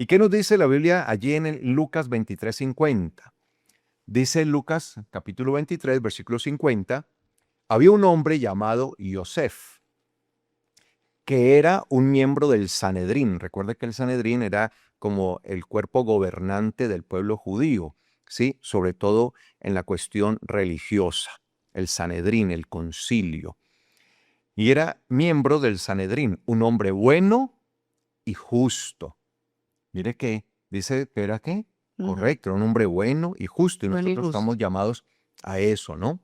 ¿Y qué nos dice la Biblia allí en el Lucas 23:50? Dice Lucas capítulo 23, versículo 50, había un hombre llamado Yosef, que era un miembro del Sanedrín. Recuerde que el Sanedrín era como el cuerpo gobernante del pueblo judío, ¿sí? Sobre todo en la cuestión religiosa. El Sanedrín, el concilio. Y era miembro del Sanedrín, un hombre bueno y justo. Mire que dice que era qué, Ujú. correcto, era un hombre bueno y justo, y Bueno y nosotros justo. estamos llamados a eso, ¿no?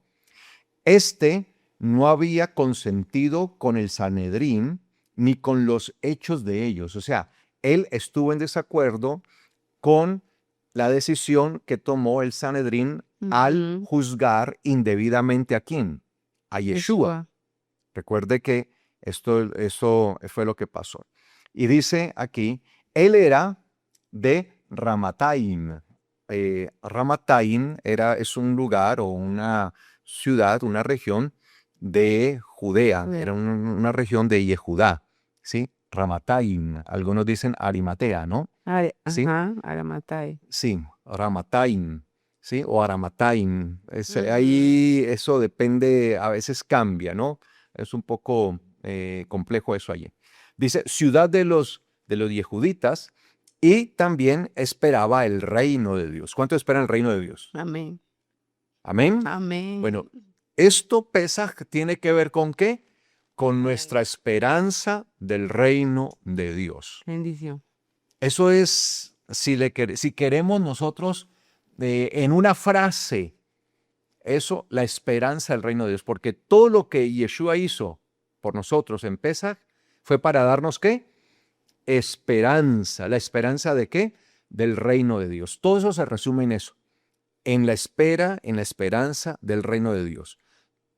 Este no había consentido con el Sanedrín ni con los hechos de ellos. O sea, él estuvo en desacuerdo con la decisión que tomó el Sanedrín al Ujú. juzgar indebidamente a quién, a Yeshua. Yeshua. Recuerde que eso fue lo que pasó. Y dice aquí, él era de Ramataim. Ramataim es un lugar o una ciudad, una región de Judea. Judea. Era una región de Yehudá, ¿sí? Ramataim. Algunos dicen Arimatea, ¿no? ¿Sí? Ajá, Aramatai. Sí, Ramataim, ¿sí? O Aramataim. Ujú. Ahí eso depende, a veces cambia, ¿no? Es un poco complejo eso allí. Dice, ciudad de los yehuditas, y también esperaba el reino de Dios. ¿Cuánto espera el reino de Dios? Amén. Amén. Bueno, Amén. esto Pesaj tiene que ver con ¿qué? Con Con nuestra la esperanza del reino de Dios. bendición. Eso es, si queremos nosotros, en una frase, eso, la esperanza del reino de Dios, porque todo lo que Yeshua hizo por nosotros en Pesaj fue para darnos ¿qué? Esperanza. ¿La esperanza de qué? Del reino de Dios. Todo eso se resume en eso, en la espera, en la esperanza del reino de Dios.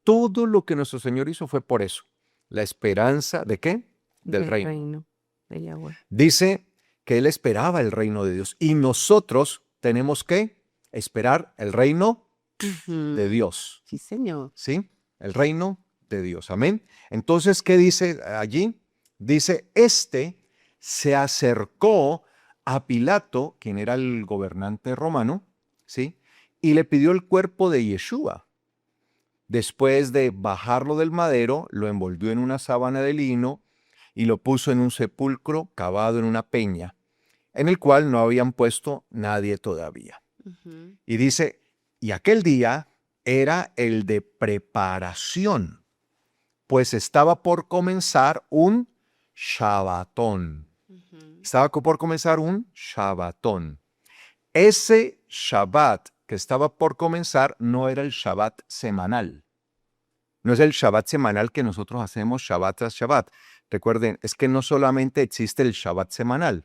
Todo lo que nuestro Señor hizo fue por eso. La esperanza de qué? Del Del reino. reino de Yahweh. Dice que él esperaba el reino de Dios y nosotros tenemos que esperar el reino de Ujú. Dios. Sí, Señor. ¿Sí? El reino de Dios. Amén. Entonces, ¿qué dice allí? Dice, se acercó a Pilato, quien era el gobernante romano, ¿sí? Y le pidió el cuerpo de Yeshua. Después de bajarlo del madero, lo envolvió en una sábana de lino y lo puso en un sepulcro cavado en una peña, en el cual no habían puesto nadie todavía. Ujú. Y dice, y aquel día era el de preparación, pues estaba por comenzar un Shabbatón. Ujú. Estaba por comenzar un Shabbatón. Ese Shabbat que estaba por comenzar no era el Shabbat semanal. No es el Shabbat semanal que nosotros hacemos Shabbat tras Shabbat. Recuerden, es que no solamente existe el Shabbat semanal,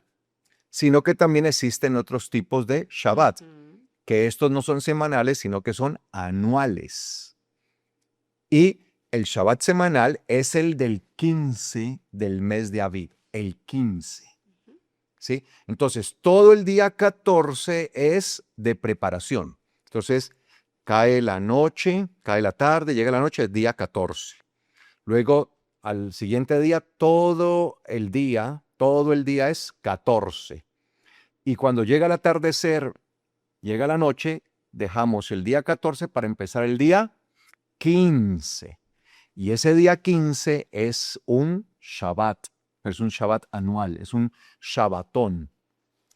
sino que también existen otros tipos de Shabbat, Ujú. que estos no son semanales, sino que son anuales. Y el Shabbat semanal es el del 15 del mes de Aviv, el 15. ¿Sí? Entonces, todo el día 14 es de preparación. Entonces, cae la noche, cae la tarde, llega la noche, es día 14. Luego, al siguiente día, todo el día es 14. Y cuando llega el atardecer, llega la noche, dejamos el día 14 para empezar el día 15. Y ese día 15 es un Shabbat anual, es un Shabbatón.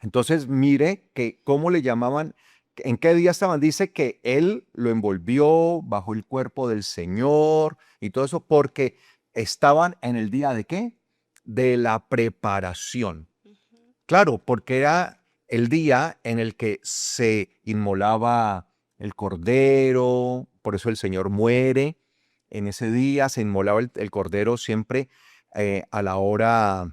Entonces, mire que cómo le llamaban, en qué día estaban. Dice que él lo envolvió bajo el cuerpo del Señor y todo eso porque estaban en el día de qué? De la preparación. Ujú. Claro, porque era el día en el que se inmolaba el cordero, por eso el Señor muere. En ese día se inmolaba el cordero siempre a la hora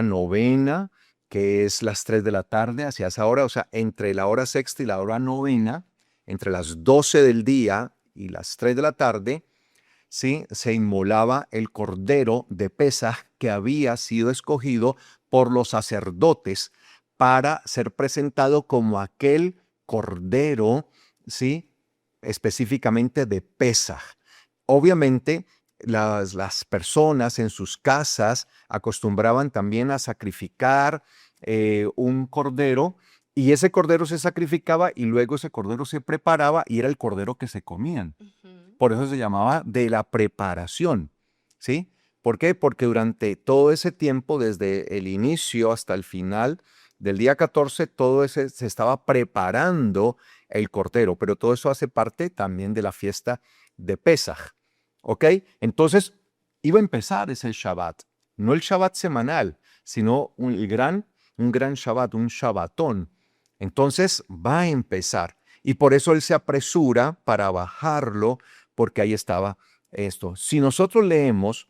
novena, que es las 3 de la tarde, hacia esa hora, o sea, entre la hora sexta y la hora novena, entre las 12 del día y las 3 de la tarde, ¿sí? Se inmolaba el cordero de Pesaj que había sido escogido por los sacerdotes para ser presentado como aquel cordero, ¿sí? Específicamente de Pesaj. Obviamente, las personas en sus casas acostumbraban también a sacrificar un cordero, y ese cordero se sacrificaba y luego ese cordero se preparaba y era el cordero que se comían. Ujú. Por eso se llamaba de la preparación, ¿sí? ¿Por qué? Porque durante todo ese tiempo, desde el inicio hasta el final del día 14, todo ese se estaba preparando el cordero, pero todo eso hace parte también de la fiesta de Pesaj, ¿ok? Entonces, iba a empezar ese Shabbat, no el Shabbat semanal, sino un gran Shabbat, un Shabbatón. Entonces, va a empezar. Y por eso él se apresura para bajarlo, porque ahí estaba esto. Si nosotros leemos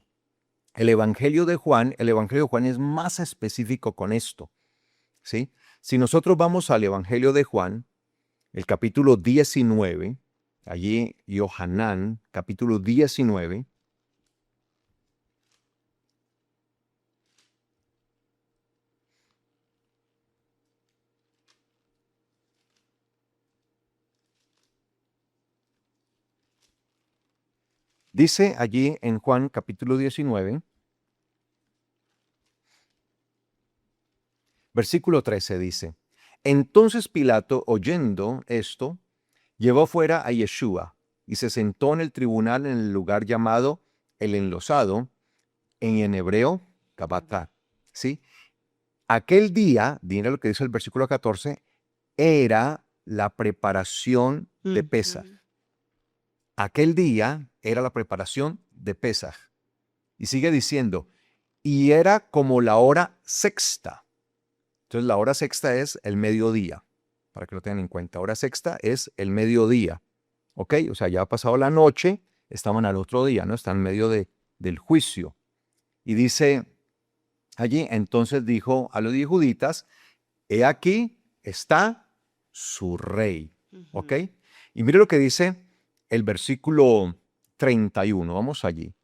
el Evangelio de Juan es más específico con esto, ¿sí? Si nosotros vamos al Evangelio de Juan, el capítulo 19, allí Yohanan, capítulo 19, dice allí en Juan capítulo 19, versículo 13 dice, entonces Pilato, oyendo esto, llevó fuera a Yeshua y se sentó en el tribunal en el lugar llamado el enlosado, en hebreo, Gabatá, ¿sí? Aquel día, mira lo que dice el versículo 14, era la preparación de Pesaj. Ujú. Aquel día era la preparación de Pesaj. Y sigue diciendo, y era como la hora sexta. Entonces la hora sexta es el mediodía, para que lo tengan en cuenta. Hora sexta es el mediodía, ¿ok? O sea, ya ha pasado la noche, estaban al otro día, ¿no? Están en medio del juicio. Y dice allí, entonces dijo a los juditas, he aquí está su rey, ¿ok? Ujú. Y mire lo que dice el versículo 31, vamos allí,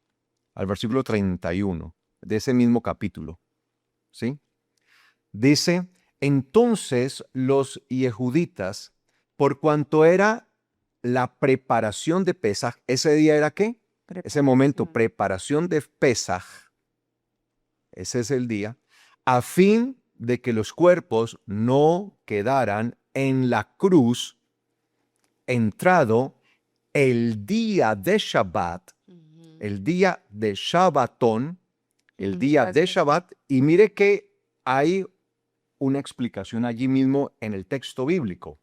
al versículo 31 de ese mismo capítulo, ¿sí? Dice, entonces los yehuditas, por cuanto era la preparación de Pesaj, ¿ese día era qué? Ese momento, Preparación. preparación de Pesaj, ese es el día, a fin de que los cuerpos no quedaran en la cruz, entrado el día de Shabbat, Ujú. el día de Shabbatón, el Un día día de especial. Shabbat, y mire que hay una explicación allí mismo en el texto bíblico.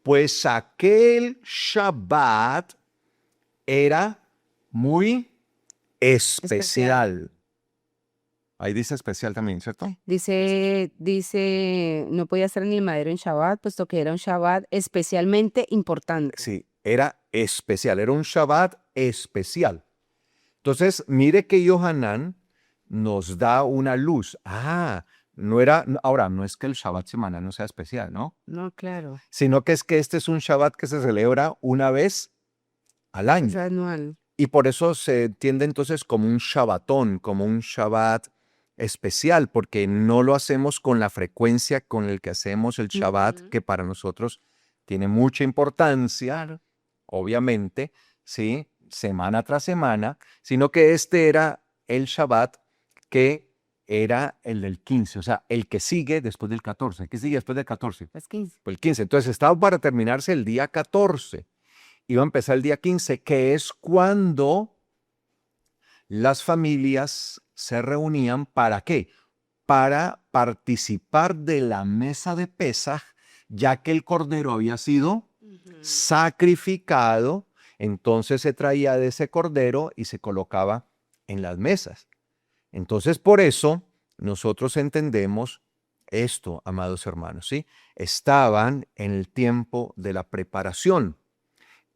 Pues aquel Shabbat era muy Especial. especial. Ahí dice especial también, ¿cierto? Dice, no podía estar en el madero en Shabbat, puesto que era un Shabbat especialmente importante. Sí, era especial, era un Shabbat especial. Entonces, mire que Yohanan nos da una luz. No era, ahora, no es que el Shabbat semanal no sea especial, ¿no? No, claro, Sino que es que este es un Shabbat que se celebra una vez al es año. anual. Y por eso se entiende entonces como un Shabbatón, como un Shabbat especial, porque no lo hacemos con la frecuencia con el que hacemos el Shabbat, Ujú. que para nosotros tiene mucha importancia, Claro. obviamente, ¿sí? Semana tras semana, sino que este era el Shabbat que era el del 15, o sea, el que sigue después del 14. ¿Qué sigue después del 14? Las 15. Pues el 15. Entonces estaba para terminarse el día 14. Iba a empezar el día 15, que es cuando las familias se reunían. ¿Para qué? Para participar de la mesa de Pesaj, ya que el cordero había sido Ujú. sacrificado, entonces se traía de ese cordero y se colocaba en las mesas. Entonces, por eso nosotros entendemos esto, amados hermanos, ¿sí? Estaban en el tiempo de la preparación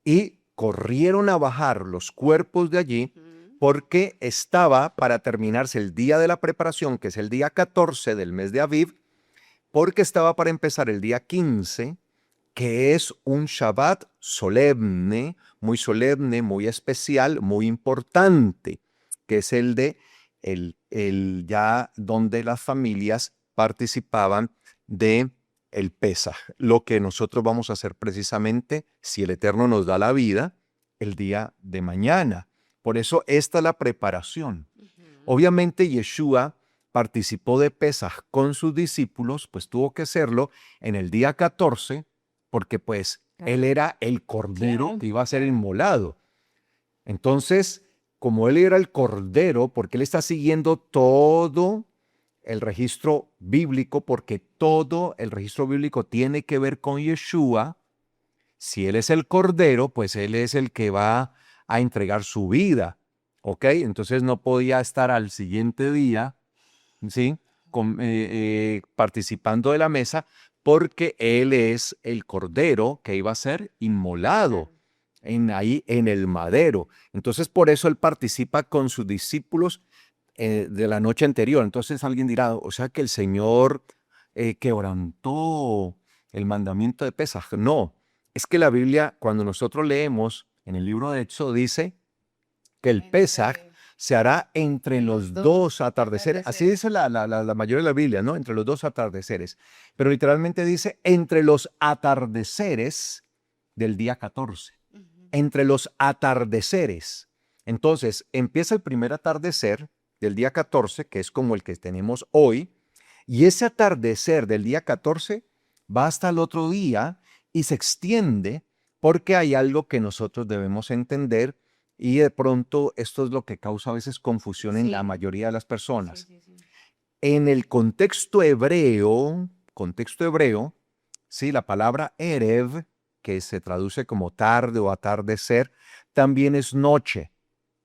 y corrieron a bajar los cuerpos de allí Ujú. porque estaba para terminarse el día de la preparación, que es el día 14 del mes de Aviv, porque estaba para empezar el día 15, que es un Shabbat solemne, muy especial, muy importante, que es el de el ya donde las familias participaban de el Pesaj, lo que nosotros vamos a hacer precisamente, si el Eterno nos da la vida, el día de mañana. Por eso esta es la preparación. Ujú. Obviamente Yeshua participó de Pesaj con sus discípulos, pues tuvo que hacerlo en el día 14, porque pues él era el cordero Claro. que iba a ser inmolado. Entonces, como él era el cordero, porque él está siguiendo todo el registro bíblico, porque todo el registro bíblico tiene que ver con Yeshua. Si él es el cordero, pues él es el que va a entregar su vida, ¿ok? Entonces no podía estar al siguiente día, ¿sí? Participando de la mesa, porque él es el cordero que iba a ser inmolado ahí en el madero. Entonces por eso él participa con sus discípulos de la noche anterior. Entonces alguien dirá, o sea que el Señor quebrantó el mandamiento de Pesaj. No, es que la Biblia, cuando nosotros leemos en el libro de Éxodo, dice que el Pesaj se hará entre los dos atardeceres. Así dice la mayoría de la Biblia, ¿no? Entre los dos atardeceres. Pero literalmente dice entre los atardeceres del día 14. Entre los atardeceres. Entonces, empieza el primer atardecer del día 14, que es como el que tenemos hoy, y ese atardecer del día 14 va hasta el otro día y se extiende porque hay algo que nosotros debemos entender y de pronto esto es lo que causa a veces confusión en la Sí. mayoría de las personas. Sí. En el contexto hebreo, sí, la palabra Erev, que se traduce como tarde o atardecer, también es noche.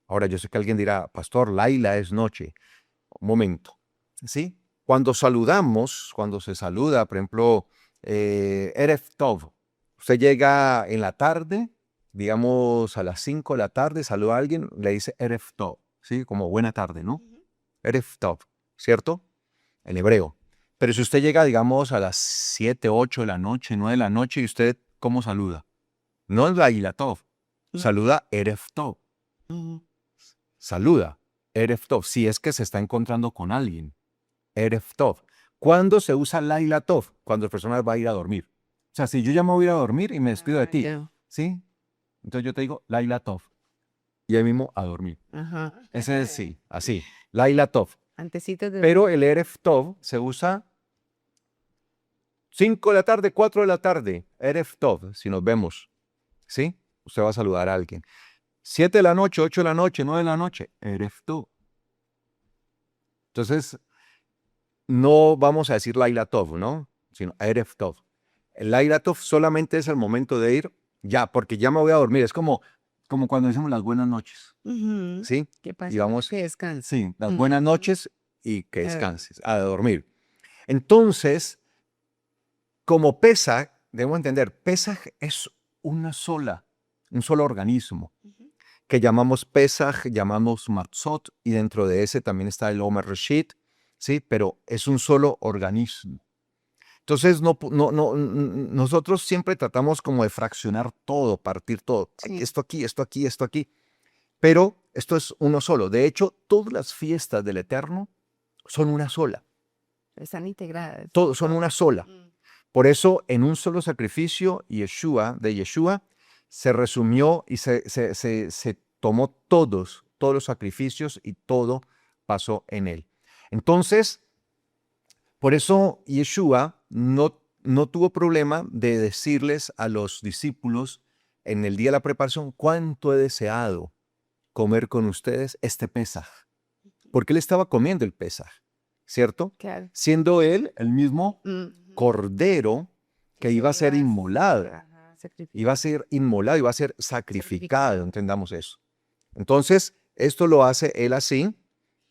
Ahora, yo sé que alguien dirá, pastor, Laila es noche. Un momento, ¿sí? Cuando saludamos, cuando se saluda, por ejemplo, Erev Tov, usted llega en la tarde, digamos a las 5 de la tarde, saluda a alguien, le dice Erev Tov, ¿sí? Como buena tarde, ¿no? Erev Tov, ¿cierto? En hebreo. Pero si usted llega, digamos, a las 7, 8 de la noche, 9 de la noche, ¿y usted cómo saluda? No es la Tov, saluda Erev Tov. Saluda Erev Tov, si es que se está encontrando con alguien. Erev Tov. ¿Cuándo se usa Laila Tov? Cuando la persona va a ir a dormir. O sea, si yo ya me voy a ir a dormir y me despido de ti, Ya. ¿sí? Entonces yo te digo Laila Tov. Y ahí mismo a dormir. Ajá. Ese es sí, así. Laila Tov. Antecitos de Pero el Erev Tov se usa 5 de la tarde, 4 de la tarde. Erev Tov, si nos vemos. ¿Sí? Usted va a saludar a alguien. 7 de la noche, 8 de la noche, 9 de la noche. Erev Tov. Entonces, no vamos a decir Laila Tov, ¿no? Sino Erev Tov. El Laila Tov solamente es el momento de ir ya, porque ya me voy a dormir. Es como cuando decimos las buenas noches, Ujú. ¿sí? ¿Qué pasa? Y vamos, Que descanse. sí, las buenas noches y que A descanses, a dormir. Entonces, como Pesaj, debemos entender, Pesaj es un solo organismo, que llamamos Pesaj, llamamos Matzot, y dentro de ese también está el Omer Reshit, ¿sí? Pero es un solo organismo. Entonces, nosotros siempre tratamos como de fraccionar todo, partir todo. Sí. Esto aquí, esto aquí, esto aquí. Pero esto es uno solo. De hecho, todas las fiestas del Eterno son una sola. Están integradas. Todos son una sola. Por eso, en un solo sacrificio, de Yeshua, se resumió y se tomó todos los sacrificios y todo pasó en él. Entonces, por eso Yeshua no tuvo problema de decirles a los discípulos en el día de la preparación, cuánto he deseado comer con ustedes este Pesaj. Porque él estaba comiendo el Pesaj, ¿cierto? Claro. Siendo él el mismo Ujú. cordero que iba a ser inmolado. Ajá, sacrificio. Iba a ser inmolado, iba a ser sacrificado, entendamos eso. Entonces, esto lo hace él así,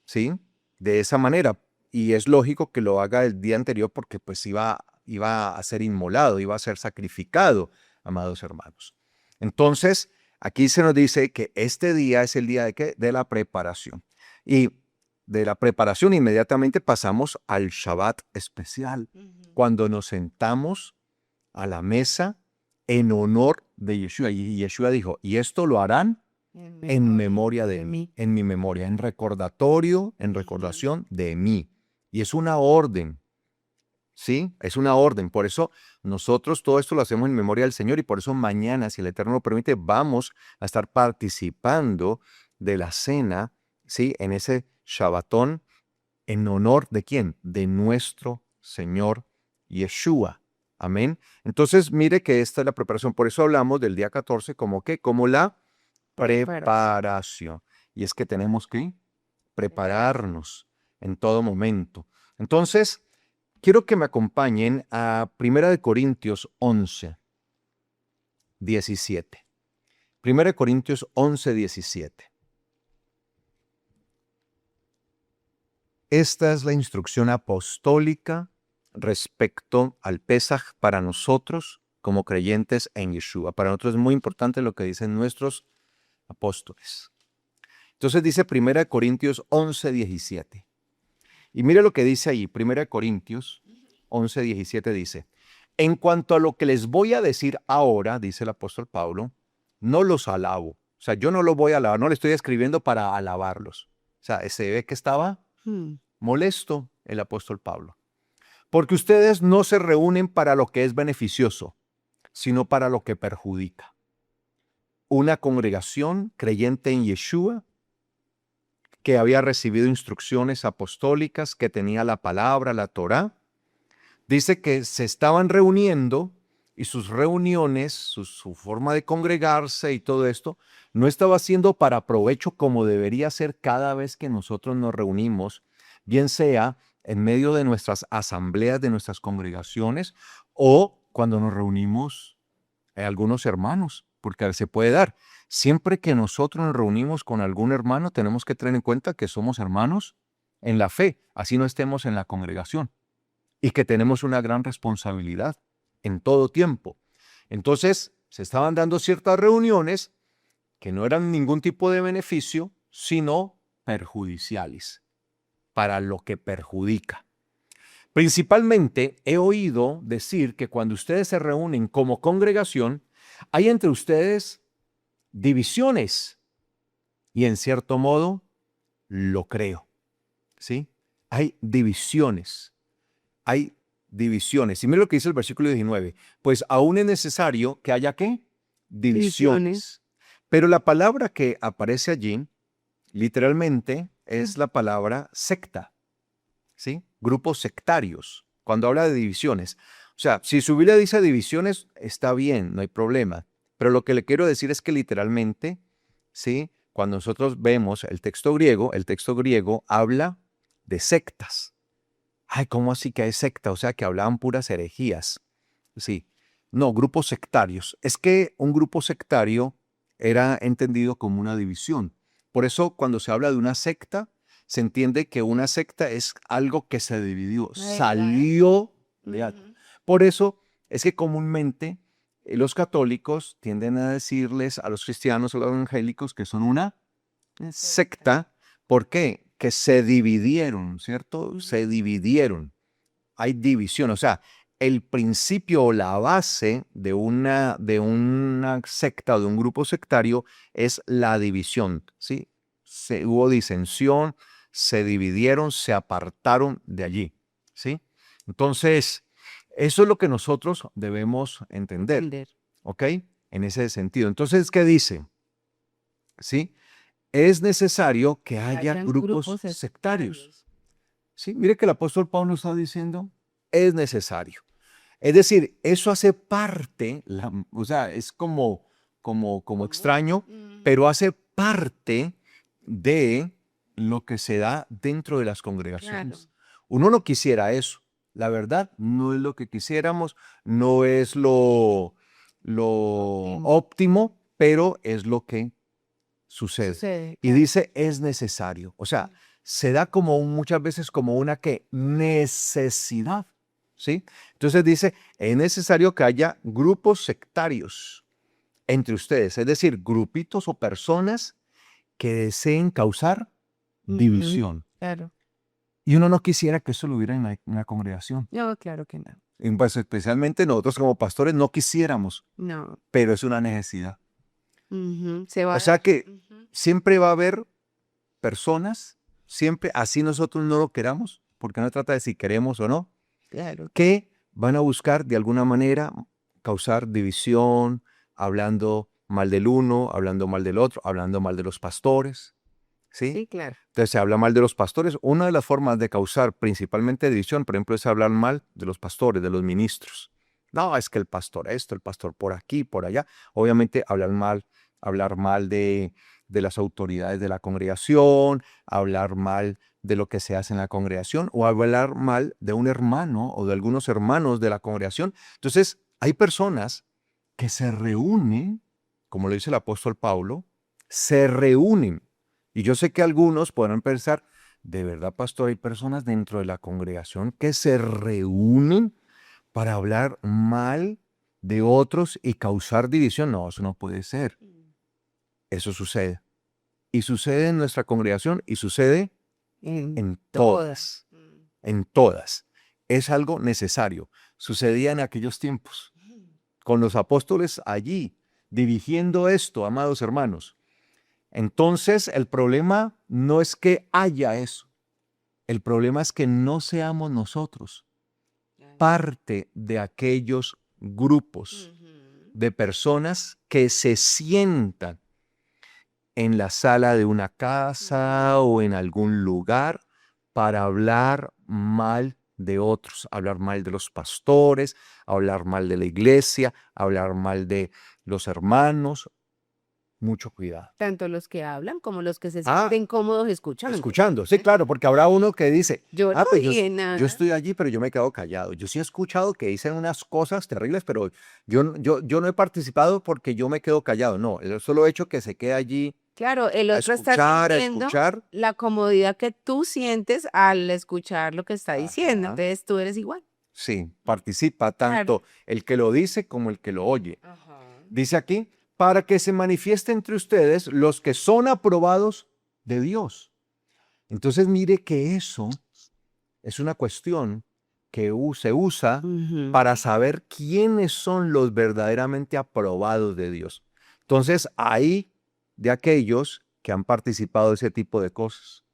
¿sí? De esa manera. Y es lógico que lo haga el día anterior porque pues iba a ser inmolado, iba a ser sacrificado, amados hermanos. Entonces, aquí se nos dice que este día es el día de ¿qué? De la preparación. Y de la preparación inmediatamente pasamos al Shabbat especial, cuando nos sentamos a la mesa en honor de Yeshua. Y Yeshua dijo, y esto lo harán en memoria de mí, en mi memoria, en recordatorio, en recordación de mí. Y es una orden, ¿sí? Es una orden. Por eso nosotros todo esto lo hacemos en memoria del Señor y por eso mañana, si el Eterno lo permite, vamos a estar participando de la cena, ¿sí? En ese Shabbatón ¿En honor de quién? De nuestro Señor Yeshua. Amén. Entonces, mire que esta es la preparación. Por eso hablamos del día 14 como ¿qué? Como la preparación. Y es que tenemos que prepararnos en todo momento. Entonces, quiero que me acompañen a 1 Corintios 11, 17. 1 Corintios 11, 17. Esta es la instrucción apostólica respecto al Pesaj para nosotros como creyentes en Yeshua. Para nosotros es muy importante lo que dicen nuestros apóstoles. Entonces dice 1 Corintios 11, 17. Y mire lo que dice ahí, 1 Corintios 11, 17 dice, en cuanto a lo que les voy a decir ahora, dice el apóstol Pablo, no los alabo. O sea, yo no los voy a alabar, no le estoy escribiendo para alabarlos. O sea, se ve que estaba molesto el apóstol Pablo. Porque ustedes no se reúnen para lo que es beneficioso, sino para lo que perjudica. Una congregación creyente en Yeshua, que había recibido instrucciones apostólicas, que tenía la palabra, la Torá, dice que se estaban reuniendo y sus reuniones, su forma de congregarse y todo esto, no estaba siendo para provecho como debería ser cada vez que nosotros nos reunimos, bien sea en medio de nuestras asambleas, de nuestras congregaciones, o cuando nos reunimos algunos hermanos, porque se puede dar. Siempre que nosotros nos reunimos con algún hermano, tenemos que tener en cuenta que somos hermanos en la fe, así no estemos en la congregación, y que tenemos una gran responsabilidad en todo tiempo. Entonces, se estaban dando ciertas reuniones que no eran ningún tipo de beneficio, sino perjudiciales, para lo que perjudica. Principalmente he oído decir que cuando ustedes se reúnen como congregación, hay entre ustedes divisiones, y en cierto modo lo creo, ¿sí? Hay divisiones. Hay divisiones. Y mira lo que dice el versículo 19. Pues aún es necesario que haya ¿qué? Divisiones. Pero la palabra que aparece allí, literalmente, es la palabra secta, ¿sí? Grupos sectarios, cuando habla de divisiones. O sea, si su Biblia dice divisiones, está bien, no hay problema. Pero lo que le quiero decir es que literalmente, ¿sí? Cuando nosotros vemos el texto griego habla de sectas. Ay, ¿cómo así que hay secta? O sea, que hablaban puras herejías. Sí. No, grupos sectarios. Es que un grupo sectario era entendido como una división. Por eso, cuando se habla de una secta, se entiende que una secta es algo que se dividió, salió de algo. Por eso es que comúnmente los católicos tienden a decirles a los cristianos, a los evangélicos, que son una secta. ¿Por qué? Que se dividieron, ¿cierto? Se dividieron. Hay división. O sea, el principio o la base de una secta o de un grupo sectario es la división, ¿sí? Hubo disensión, se dividieron, se apartaron de allí, ¿sí? Entonces, eso es lo que nosotros debemos entender, ¿ok? En ese sentido. Entonces, ¿qué dice? ¿Sí? Es necesario que haya grupos sectarios. ¿Sí? Mire que el apóstol Pablo está diciendo, es necesario. Es decir, eso hace parte, o sea, es como extraño, pero hace parte de lo que se da dentro de las congregaciones. Uno no quisiera eso. La verdad, no es lo que quisiéramos, no es lo óptimo, pero es lo que sucede. Y dice, es necesario. O sea, se da como muchas veces como una ¿qué? Necesidad. ¿Sí? Entonces dice, es necesario que haya grupos sectarios entre ustedes, es decir, grupitos o personas que deseen causar división. Claro. Y uno no quisiera que eso lo hubiera en la congregación. No, claro que no. Y pues especialmente nosotros como pastores no quisiéramos, No. pero es una necesidad. Se va O sea que siempre va a haber personas, siempre, así nosotros no lo queramos, porque no trata de si queremos o no, Claro. que van a buscar de alguna manera causar división, hablando mal del uno, hablando mal del otro, hablando mal de los pastores, ¿sí? Sí, claro. Entonces se habla mal de los pastores. Una de las formas de causar principalmente división, por ejemplo, es hablar mal de los pastores, de los ministros. No, es que el pastor esto, el pastor por aquí, por allá. Obviamente hablar mal de las autoridades de la congregación, hablar mal de lo que se hace en la congregación o hablar mal de un hermano o de algunos hermanos de la congregación. Entonces, hay personas que se reúnen, como lo dice el apóstol Pablo, se reúnen. Y yo sé que algunos podrán pensar, de verdad, pastor, hay personas dentro de la congregación que se reúnen para hablar mal de otros y causar división. No, eso no puede ser. Eso sucede. Y sucede en nuestra congregación y sucede En en todas. todas. En todas. Es algo necesario. Sucedía en aquellos tiempos, con los apóstoles allí, dirigiendo esto, amados hermanos. Entonces, el problema no es que haya eso. El problema es que no seamos nosotros parte de aquellos grupos de personas que se sientan en la sala de una casa o en algún lugar para hablar mal de otros, hablar mal de los pastores, hablar mal de la iglesia, hablar mal de los hermanos. Mucho cuidado. Tanto los que hablan como los que se Ah, sienten cómodos escuchando. escuchando, sí, claro, porque habrá uno que dice, Yo no pues dije yo nada. estoy allí, pero yo me quedo callado. Yo sí he escuchado que dicen unas cosas terribles, pero yo no he participado porque yo me quedo callado. No, el solo hecho que se quede allí Claro, el a otro está escuchar, sintiendo la comodidad que tú sientes al escuchar lo que está diciendo. Ajá. Entonces tú eres igual. Sí, participa Claro. tanto el que lo dice como el que lo oye. Ajá. Dice aquí, para que se manifieste entre ustedes los que son aprobados de Dios. Entonces mire que eso es una cuestión que se usa Ujú. para saber quiénes son los verdaderamente aprobados de Dios. Entonces, hay de aquellos que han participado de ese tipo de cosas,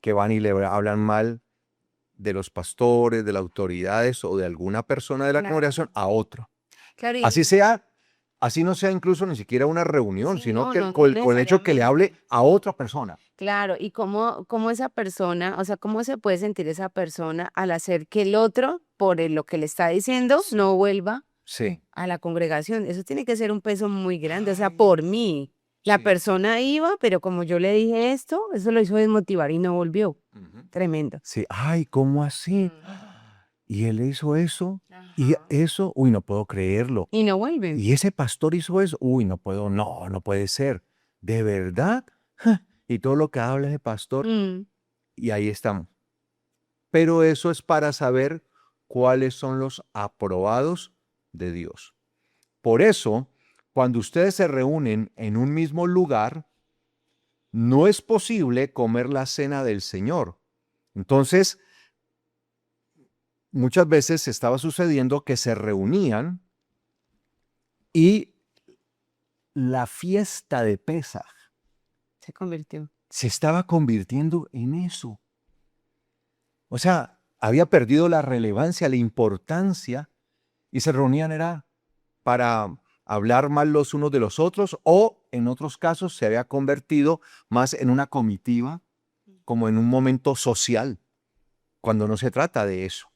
que van y le hablan mal de los pastores, de las autoridades o de alguna persona de la Claro. congregación a otro. Claro, y Así sea, así no sea incluso ni siquiera una reunión, sí, sino no, que no con el hecho que le hable necesariamente. a otra persona. Claro, y cómo esa persona, o sea, cómo se puede sentir esa persona al hacer que el otro, por lo que le está diciendo, no vuelva Sí. a la congregación. Eso tiene que ser un peso muy grande. O sea, por mí, la Sí. persona iba, pero como yo le dije esto, eso lo hizo desmotivar y no volvió. Ujú. Tremendo. Sí, ay, ¿cómo así? Y él hizo eso, y Ajá. eso, uy, no puedo creerlo. Y no vuelven. Y ese pastor hizo eso, uy, no puedo, no puede ser. ¿De verdad? Ja. Y todo lo que habla ese pastor, Mm, y ahí estamos. Pero eso es para saber cuáles son los aprobados de Dios. Por eso, cuando ustedes se reúnen en un mismo lugar, no es posible comer la cena del Señor. Entonces, muchas veces estaba sucediendo que se reunían y la fiesta de Pesaj se convirtió. se estaba convirtiendo en eso. O sea, había perdido la relevancia, la importancia y se reunían era para hablar mal los unos de los otros o en otros casos se había convertido más en una comitiva, como en un momento social, cuando no se trata de eso.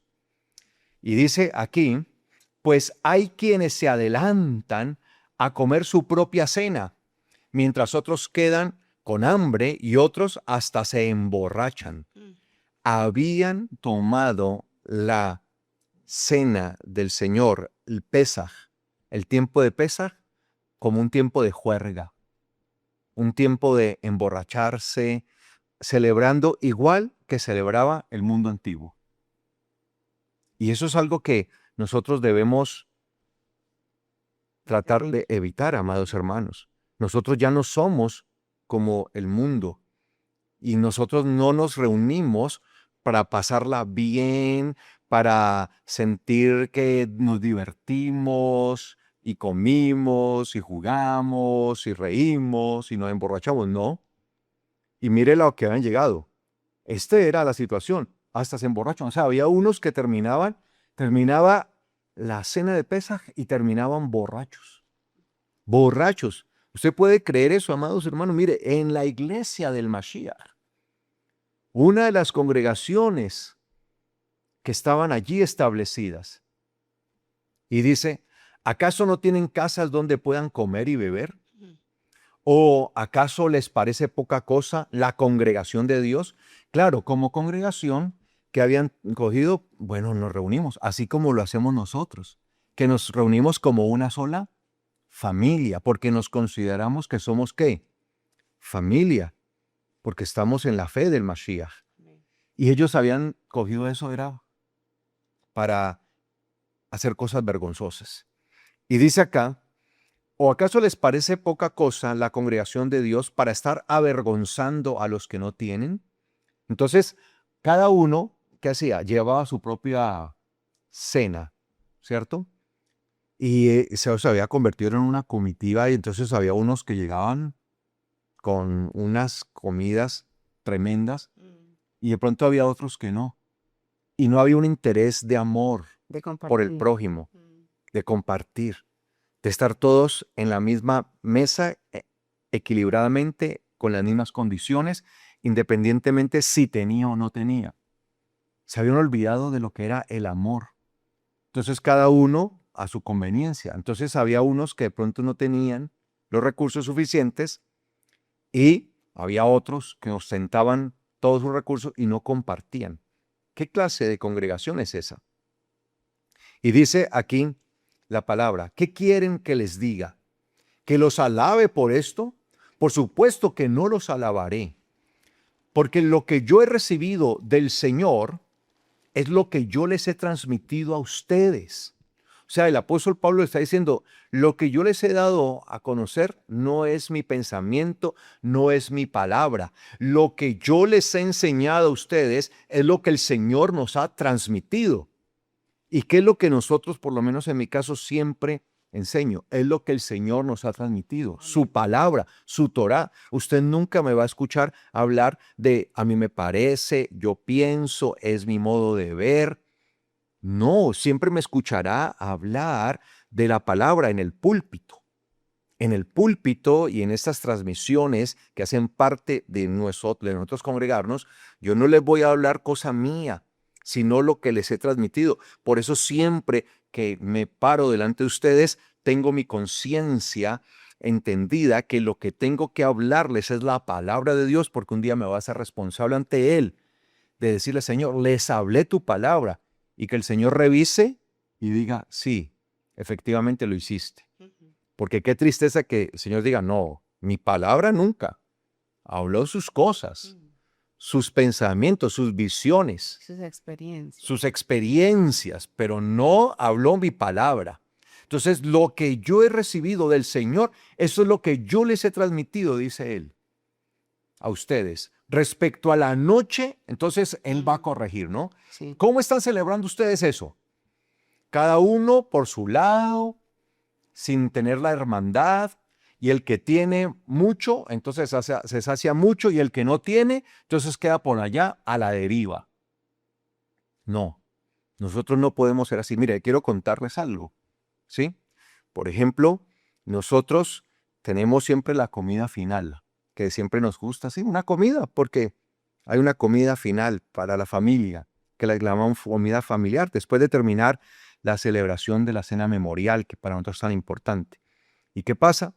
Y dice aquí, pues hay quienes se adelantan a comer su propia cena, mientras otros quedan con hambre y otros hasta se emborrachan. Habían tomado la cena del Señor, el Pesaj, el tiempo de Pesaj, como un tiempo de juerga, un tiempo de emborracharse, celebrando igual que celebraba el mundo antiguo. Y eso es algo que nosotros debemos tratar de evitar, amados hermanos. Nosotros ya no somos como el mundo y nosotros no nos reunimos para pasarla bien, para sentir que nos divertimos y comimos y jugamos y reímos y nos emborrachamos, no. Y mire lo que habían llegado. Esta era la situación, hasta se emborrachan. O sea, había unos que terminaba la cena de Pesaj y terminaban borrachos. Borrachos. ¿Usted puede creer eso, amados hermanos? Mire, en la iglesia del Mashiach, una de las congregaciones que estaban allí establecidas, y dice, ¿acaso no tienen casas donde puedan comer y beber? ¿O acaso les parece poca cosa la congregación de Dios? Claro, como congregación que habían cogido, bueno, nos reunimos, así como lo hacemos nosotros, que nos reunimos como una sola familia, porque nos consideramos que somos ¿qué? Familia, porque estamos en la fe del Mashiach. Y ellos habían cogido eso, era para hacer cosas vergonzosas. Y dice acá, ¿o acaso les parece poca cosa la congregación de Dios para estar avergonzando a los que no tienen? Entonces, cada uno, ¿qué hacía? Llevaba su propia cena, ¿cierto? Y se había convertido en una comitiva y entonces había unos que llegaban con unas comidas tremendas y de pronto había otros que no. Y no había un interés de amor De por el compartir. prójimo, de compartir, de estar todos en la misma mesa equilibradamente, con las mismas condiciones, independientemente si tenía o no tenía. Se habían olvidado de lo que era el amor. Entonces cada uno a su conveniencia. Entonces había unos que de pronto no tenían los recursos suficientes y había otros que ostentaban todos sus recursos y no compartían. ¿Qué clase de congregación es esa? Y dice aquí la palabra, ¿qué quieren que les diga? ¿Que los alabe por esto? Por supuesto que no los alabaré, porque lo que yo he recibido del Señor es lo que yo les he transmitido a ustedes. O sea, el apóstol Pablo está diciendo, lo que yo les he dado a conocer no es mi pensamiento, no es mi palabra. Lo que yo les he enseñado a ustedes es lo que el Señor nos ha transmitido. ¿Y qué es lo que nosotros, por lo menos en mi caso, siempre enseño? Es lo que el Señor nos ha transmitido, su palabra, su Torá. Usted nunca me va a escuchar hablar de a mí me parece, yo pienso, es mi modo de ver. No, siempre me escuchará hablar de la palabra en el púlpito. En el púlpito y en estas transmisiones que hacen parte de nosotros congregarnos, yo no les voy a hablar cosa mía, sino lo que les he transmitido. Por eso siempre que me paro delante de ustedes, tengo mi conciencia entendida que lo que tengo que hablarles es la palabra de Dios, porque un día me voy a hacer responsable ante Él de decirle, Señor, les hablé tu palabra, y que el Señor revise y diga, sí, efectivamente lo hiciste. Porque qué tristeza que el Señor diga, no, mi palabra nunca. Habló sus cosas, sus pensamientos, sus visiones, Sus experiencias. sus experiencias, pero no habló mi palabra. Entonces, lo que yo he recibido del Señor, eso es lo que yo les he transmitido, dice Él, a ustedes. Respecto a la noche, entonces Él va a corregir, ¿no? Sí. ¿Cómo están celebrando ustedes eso? Cada uno por su lado, sin tener la hermandad, y el que tiene mucho, entonces se sacia mucho, y el que no tiene, entonces queda por allá a la deriva. No, nosotros no podemos ser así. Mire, quiero contarles algo, ¿sí? Por ejemplo, nosotros tenemos siempre la comida final, que siempre nos gusta, sí, una comida, porque hay una comida final para la familia, que la llamamos comida familiar, después de terminar la celebración de la cena memorial, que para nosotros es tan importante. ¿Y qué pasa?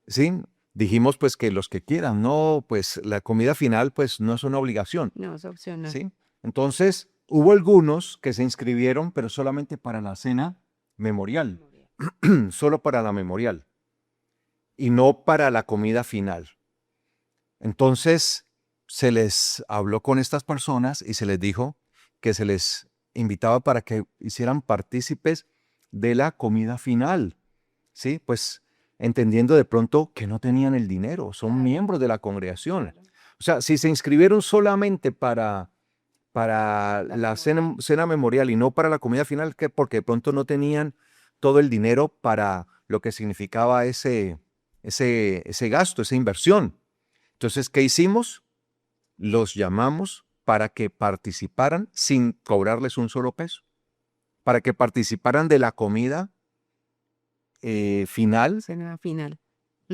Sí, dijimos pues que los que quieran, no, pues la comida final pues no es una obligación, No, es opcional. ¿sí? Entonces, hubo algunos que se inscribieron, pero solamente para la cena memorial, solo para la memorial, y no para la comida final. Entonces, se les habló con estas personas y se les dijo que se les invitaba para que hicieran partícipes de la comida final, ¿sí? Pues entendiendo de pronto que no tenían el dinero, son Claro. miembros de la congregación. Claro. O sea, si se inscribieron solamente para la cena memorial y no para la comida final, que porque de pronto no tenían todo el dinero para lo que significaba ese gasto, esa inversión. Entonces, ¿qué hicimos? Los llamamos para que participaran sin cobrarles un solo peso, para que participaran de la comida final, Cena final.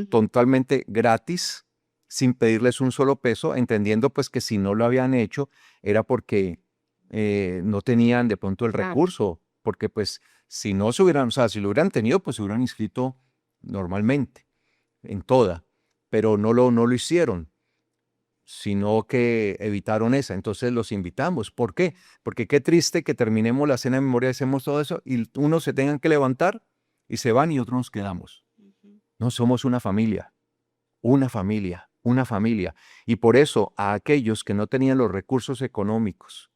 totalmente gratis, sin pedirles un solo peso, entendiendo pues que si no lo habían hecho era porque no tenían de pronto el Claro. recurso, porque pues si no se hubieran, o sea, si lo hubieran tenido, pues se hubieran inscrito normalmente en toda, pero no lo hicieron, sino que evitaron esa. Entonces los invitamos. ¿Por qué? Porque qué triste que terminemos la cena de memoria, hacemos todo eso y unos se tengan que levantar y se van y otros nos quedamos. No somos una familia, una familia, una familia. Y por eso a aquellos que no tenían los recursos económicos,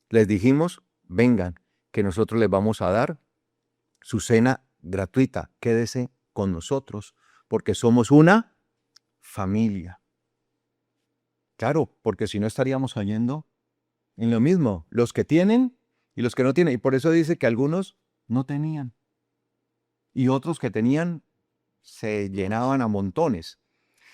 les dijimos, vengan, que nosotros les vamos a dar su cena gratuita. Quédese con nosotros, porque somos una familia. Claro, porque si no estaríamos cayendo en lo mismo, los que tienen y los que no tienen. Y por eso dice que algunos no tenían y otros que tenían se llenaban a montones.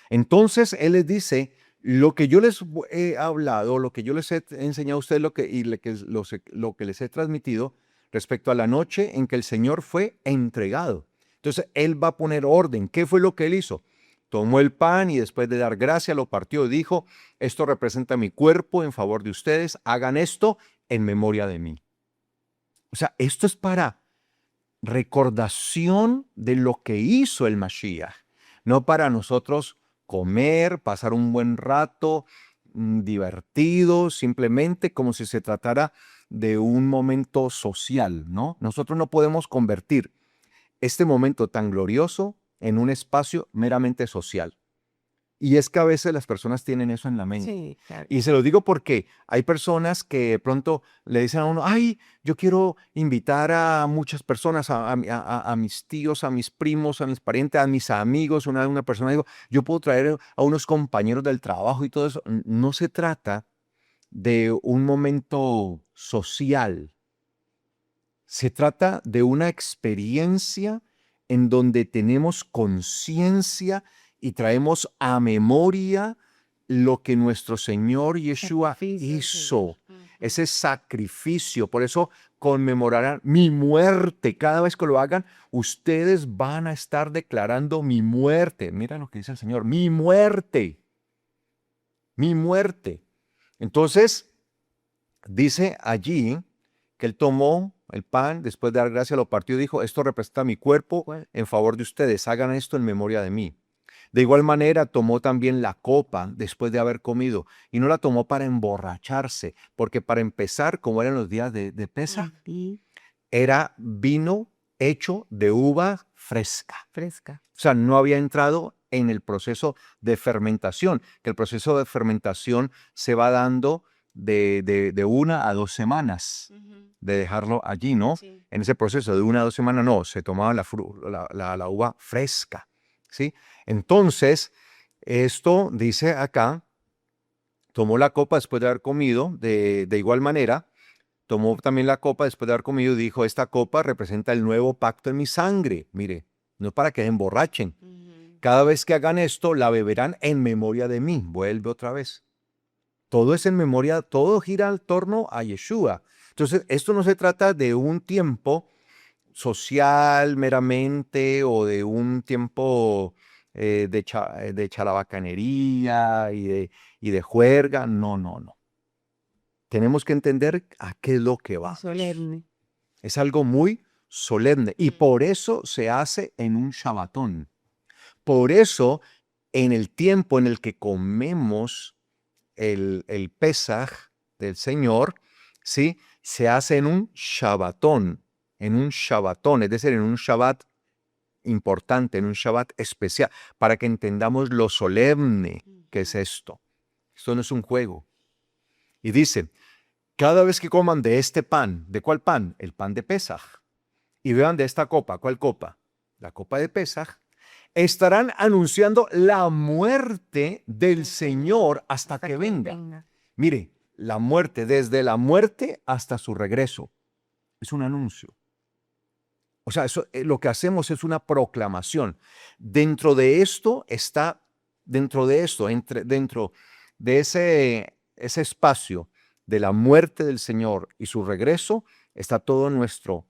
Entonces Él les dice, lo que yo les he hablado, lo que yo les he enseñado a ustedes lo que les he transmitido respecto a la noche en que el Señor fue entregado. Entonces Él va a poner orden. ¿Qué fue lo que Él hizo? Tomó el pan y después de dar gracia lo partió y dijo, esto representa mi cuerpo en favor de ustedes, hagan esto en memoria de mí. O sea, esto es para recordación de lo que hizo el Mashiach, no para nosotros comer, pasar un buen rato, divertido, simplemente como si se tratara de un momento social, ¿no? Nosotros no podemos convertir este momento tan glorioso en un espacio meramente social. Y es que a veces las personas tienen eso en la mente. Sí, claro. Y se lo digo porque hay personas que de pronto le dicen a uno, ay, yo quiero invitar a muchas personas, a mis tíos, a mis primos, a mis parientes, a mis amigos. Una persona digo, yo puedo traer a unos compañeros del trabajo y todo eso. No se trata de un momento social. Se trata de una experiencia en donde tenemos conciencia y traemos a memoria lo que nuestro Señor Yeshua Sacrificio del hizo, Señor. ese sacrificio. Por eso conmemorarán mi muerte. Cada vez que lo hagan, ustedes van a estar declarando mi muerte. Mira lo que dice el Señor, mi muerte, mi muerte. Entonces, dice allí que Él tomó el pan, después de dar gracia, lo partió y dijo, esto representa mi cuerpo en favor de ustedes, hagan esto en memoria de mí. De igual manera, tomó también la copa después de haber comido y no la tomó para emborracharse, porque para empezar, como eran los días de Pesaj, era vino hecho de uva fresca. Fresca. O sea, no había entrado en el proceso de fermentación, que el proceso de fermentación se va dando de 1 a 2 semanas, de dejarlo allí, ¿no? Sí. En ese proceso de 1 a 2 semanas, no, se tomaba la uva fresca, ¿sí? Entonces, esto dice acá, tomó la copa después de haber comido, de igual manera, tomó también la copa después de haber comido y dijo, esta copa representa el nuevo pacto en mi sangre. Mire, no es para que se emborrachen. Cada vez que hagan esto, la beberán en memoria de mí. Vuelve otra vez. Todo es en memoria, todo gira al torno a Yeshua. Entonces, esto no se trata de un tiempo social meramente o de un tiempo de chalabacanería y de juerga. No, no, no. Tenemos que entender a qué es lo que vamos. Solemne. Es algo muy solemne y por eso se hace en un Shabbatón. Por eso, en el tiempo en el que comemos el Pesaj del Señor, ¿sí? Se hace en un Shabbatón, es decir, en un Shabbat importante, en un Shabbat especial, para que entendamos lo solemne que es esto. Esto no es un juego. Y dice, cada vez que coman de este pan, ¿de cuál pan? El pan de Pesaj. Y beban de esta copa, ¿cuál copa? La copa de Pesaj. Estarán anunciando la muerte del Señor hasta que venga. Mire, la muerte, desde la muerte hasta su regreso. Es un anuncio. O sea, eso, lo que hacemos es una proclamación. Dentro de esto está, dentro de ese espacio de la muerte del Señor y su regreso, está toda nuestra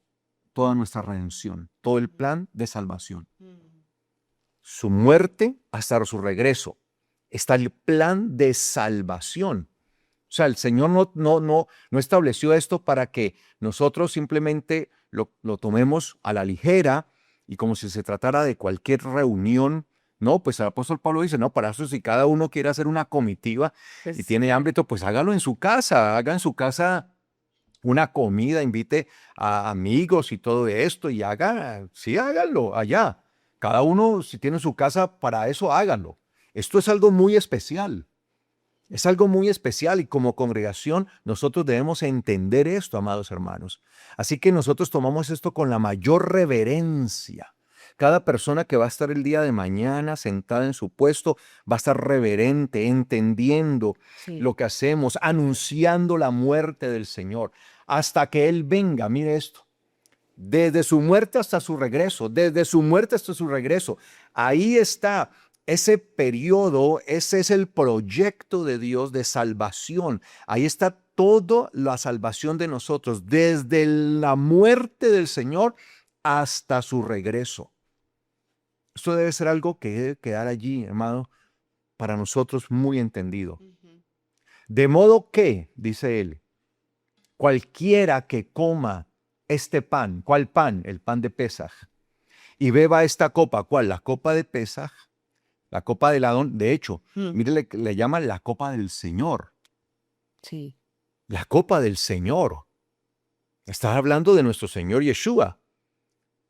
redención, todo el plan de salvación. su muerte hasta su regreso. Está el plan de salvación. O sea, el Señor no estableció esto para que nosotros simplemente lo tomemos a la ligera y como si se tratara de cualquier reunión. No, pues el apóstol Pablo dice, no, para eso si cada uno quiere hacer una comitiva y Pues, tiene hambre, pues hágalo en su casa, haga en su casa una comida, invite a amigos y todo esto y sí, háganlo allá. Cada uno, si tiene su casa, para eso háganlo. Esto es algo muy especial. Es algo muy especial y como congregación nosotros debemos entender esto, amados hermanos. Así que nosotros tomamos esto con la mayor reverencia. Cada persona que va a estar el día de mañana sentada en su puesto va a estar reverente, entendiendo sí. lo que hacemos, anunciando la muerte del Señor hasta que Él venga. Mire esto. Desde su muerte hasta su regreso, desde su muerte hasta su regreso. Ahí está ese periodo, ese es el proyecto de Dios de salvación. Ahí está toda la salvación de nosotros, desde la muerte del Señor hasta su regreso. Esto debe ser algo que debe quedar allí, hermano, para nosotros muy entendido. De modo que, dice él, cualquiera que coma este pan, ¿cuál pan? El pan de Pesaj. Y beba esta copa, ¿cuál? La copa de Pesaj, la copa del Adón. De hecho, mire, le llaman la copa del Señor. Sí. La copa del Señor. Estás hablando de nuestro Señor Yeshua.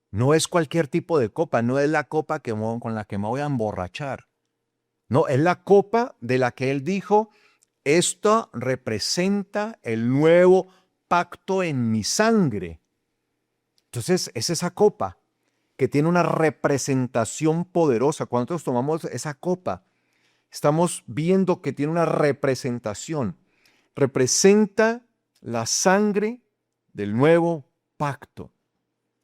No es cualquier tipo de copa, no es la copa con la que me voy a emborrachar. No, es la copa de la que Él dijo, esto representa el nuevo pacto en mi sangre. Entonces, es esa copa que tiene una representación poderosa. Cuando nosotros tomamos esa copa, estamos viendo que tiene una representación. Representa la sangre del nuevo pacto.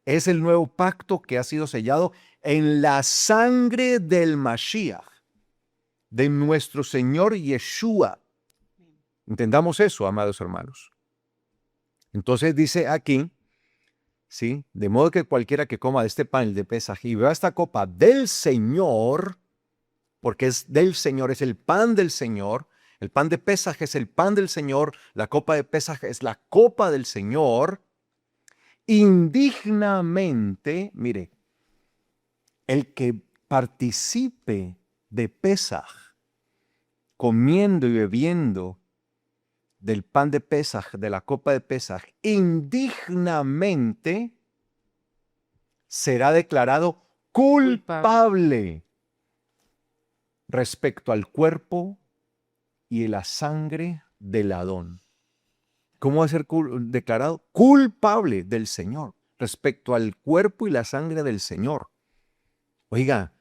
Es el nuevo pacto que ha sido sellado en la sangre del Mashiach, de nuestro Señor Yeshua. Entendamos eso, amados hermanos. Entonces dice aquí, ¿sí? De modo que cualquiera que coma de este pan, el de Pesaj, y beba esta copa del Señor, porque es del Señor, es el pan del Señor. El pan de Pesaj es el pan del Señor, la copa de Pesaj es la copa del Señor. Indignamente, mire, el que participe de Pesaj, comiendo y bebiendo del pan de Pesaj, de la copa de Pesaj, indignamente será declarado culpable respecto al cuerpo y la sangre del Adón. ¿Cómo va a ser declarado? Culpable del Señor respecto al cuerpo y la sangre del Señor. Oiga,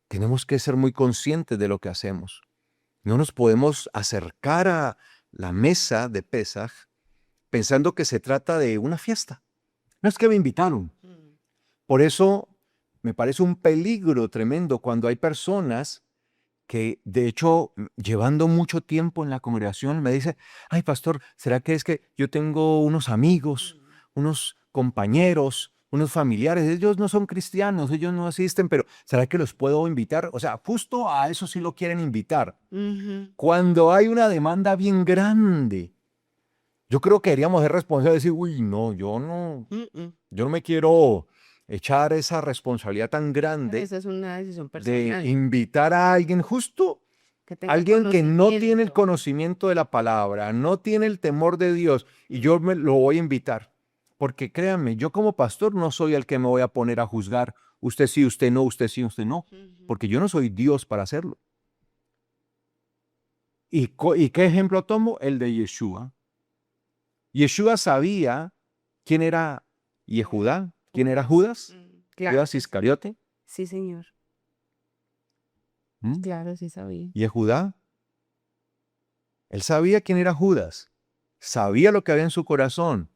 tenemos que ser muy conscientes de lo que hacemos. No nos podemos acercar a la mesa de Pesaj pensando que se trata de una fiesta. No es que me invitaron. Por eso me parece un peligro tremendo cuando hay personas que, de hecho, llevando mucho tiempo en la congregación, me dice, ay, pastor, ¿será que es que yo tengo unos amigos, unos compañeros, unos familiares? Ellos no son cristianos, ellos no asisten, pero ¿será que los puedo invitar? O sea, justo a eso sí lo quieren invitar. Cuando hay una demanda bien grande, yo creo que deberíamos ser responsables y decir, uy, no, yo no me quiero echar esa responsabilidad tan grande Esa es una decisión de personal. invitar a alguien justo, Que tenga alguien que no tiene el conocimiento. conocimiento de la palabra, no tiene el temor de Dios, y yo me lo voy a invitar. Porque créanme, yo como pastor no soy el que me voy a poner a juzgar, usted sí, usted no, usted sí, usted no, porque yo no soy Dios para hacerlo. ¿Y qué ejemplo tomo? El de Yeshua. Yeshua sabía quién era Yehudá, quién era Judas, Claro. Judas Iscariote. Sí, señor. ¿Mm? Claro, sí sabía. Yehudá, él sabía quién era Judas, sabía lo que había en su corazón.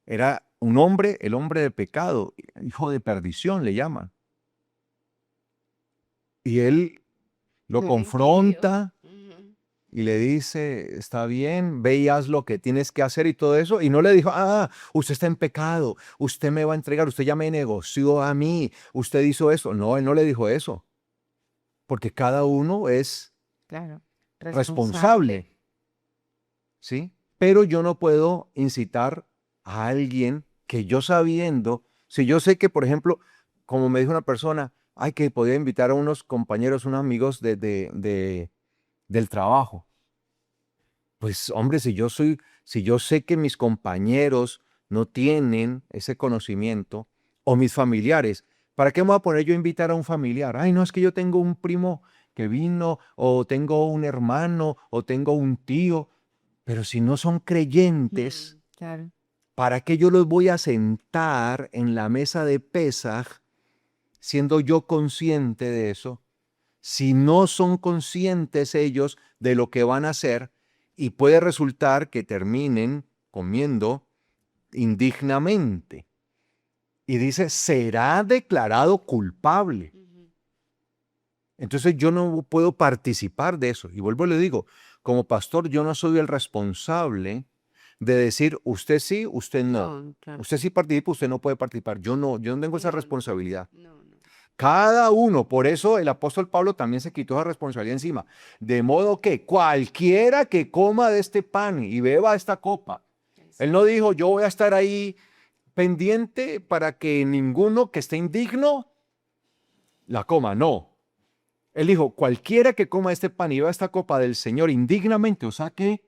Era un hombre, el hombre de pecado, hijo de perdición le llaman. Y él lo confronta y le dice, está bien, ve y haz lo que tienes que hacer y todo eso. Y no le dijo, usted está en pecado, usted me va a entregar, usted ya me negoció a mí, usted hizo eso. No, él no le dijo eso. porque cada uno es Claro. responsable, ¿sí? Pero yo no puedo incitar a alguien que yo sabiendo, si yo sé que, por ejemplo, como me dijo una persona, ay, que podía invitar a unos compañeros, unos amigos del trabajo. Pues, hombre, si yo sé que mis compañeros no tienen ese conocimiento, o mis familiares, ¿para qué me voy a poner yo a invitar a un familiar? Ay, no, es que yo tengo un primo que vino, o tengo un hermano, o tengo un tío, pero si no son creyentes, Claro. ¿para qué yo los voy a sentar en la mesa de Pesaj, siendo yo consciente de eso? Si no son conscientes ellos de lo que van a hacer, y puede resultar que terminen comiendo indignamente. Y dice, será declarado culpable. Entonces yo no puedo participar de eso. Y vuelvo y le digo, como pastor yo no soy el responsable de decir, usted sí, usted no. No, claro. Usted sí participa, usted no puede participar. Yo no tengo esa No, no, responsabilidad. no. Cada uno, por eso el apóstol Pablo también se quitó esa responsabilidad encima. De modo que cualquiera que coma de este pan y beba esta copa, él no dijo, yo voy a estar ahí pendiente para que ninguno que esté indigno la coma. No. Él dijo, cualquiera que coma este pan y beba esta copa del Señor indignamente, o sea que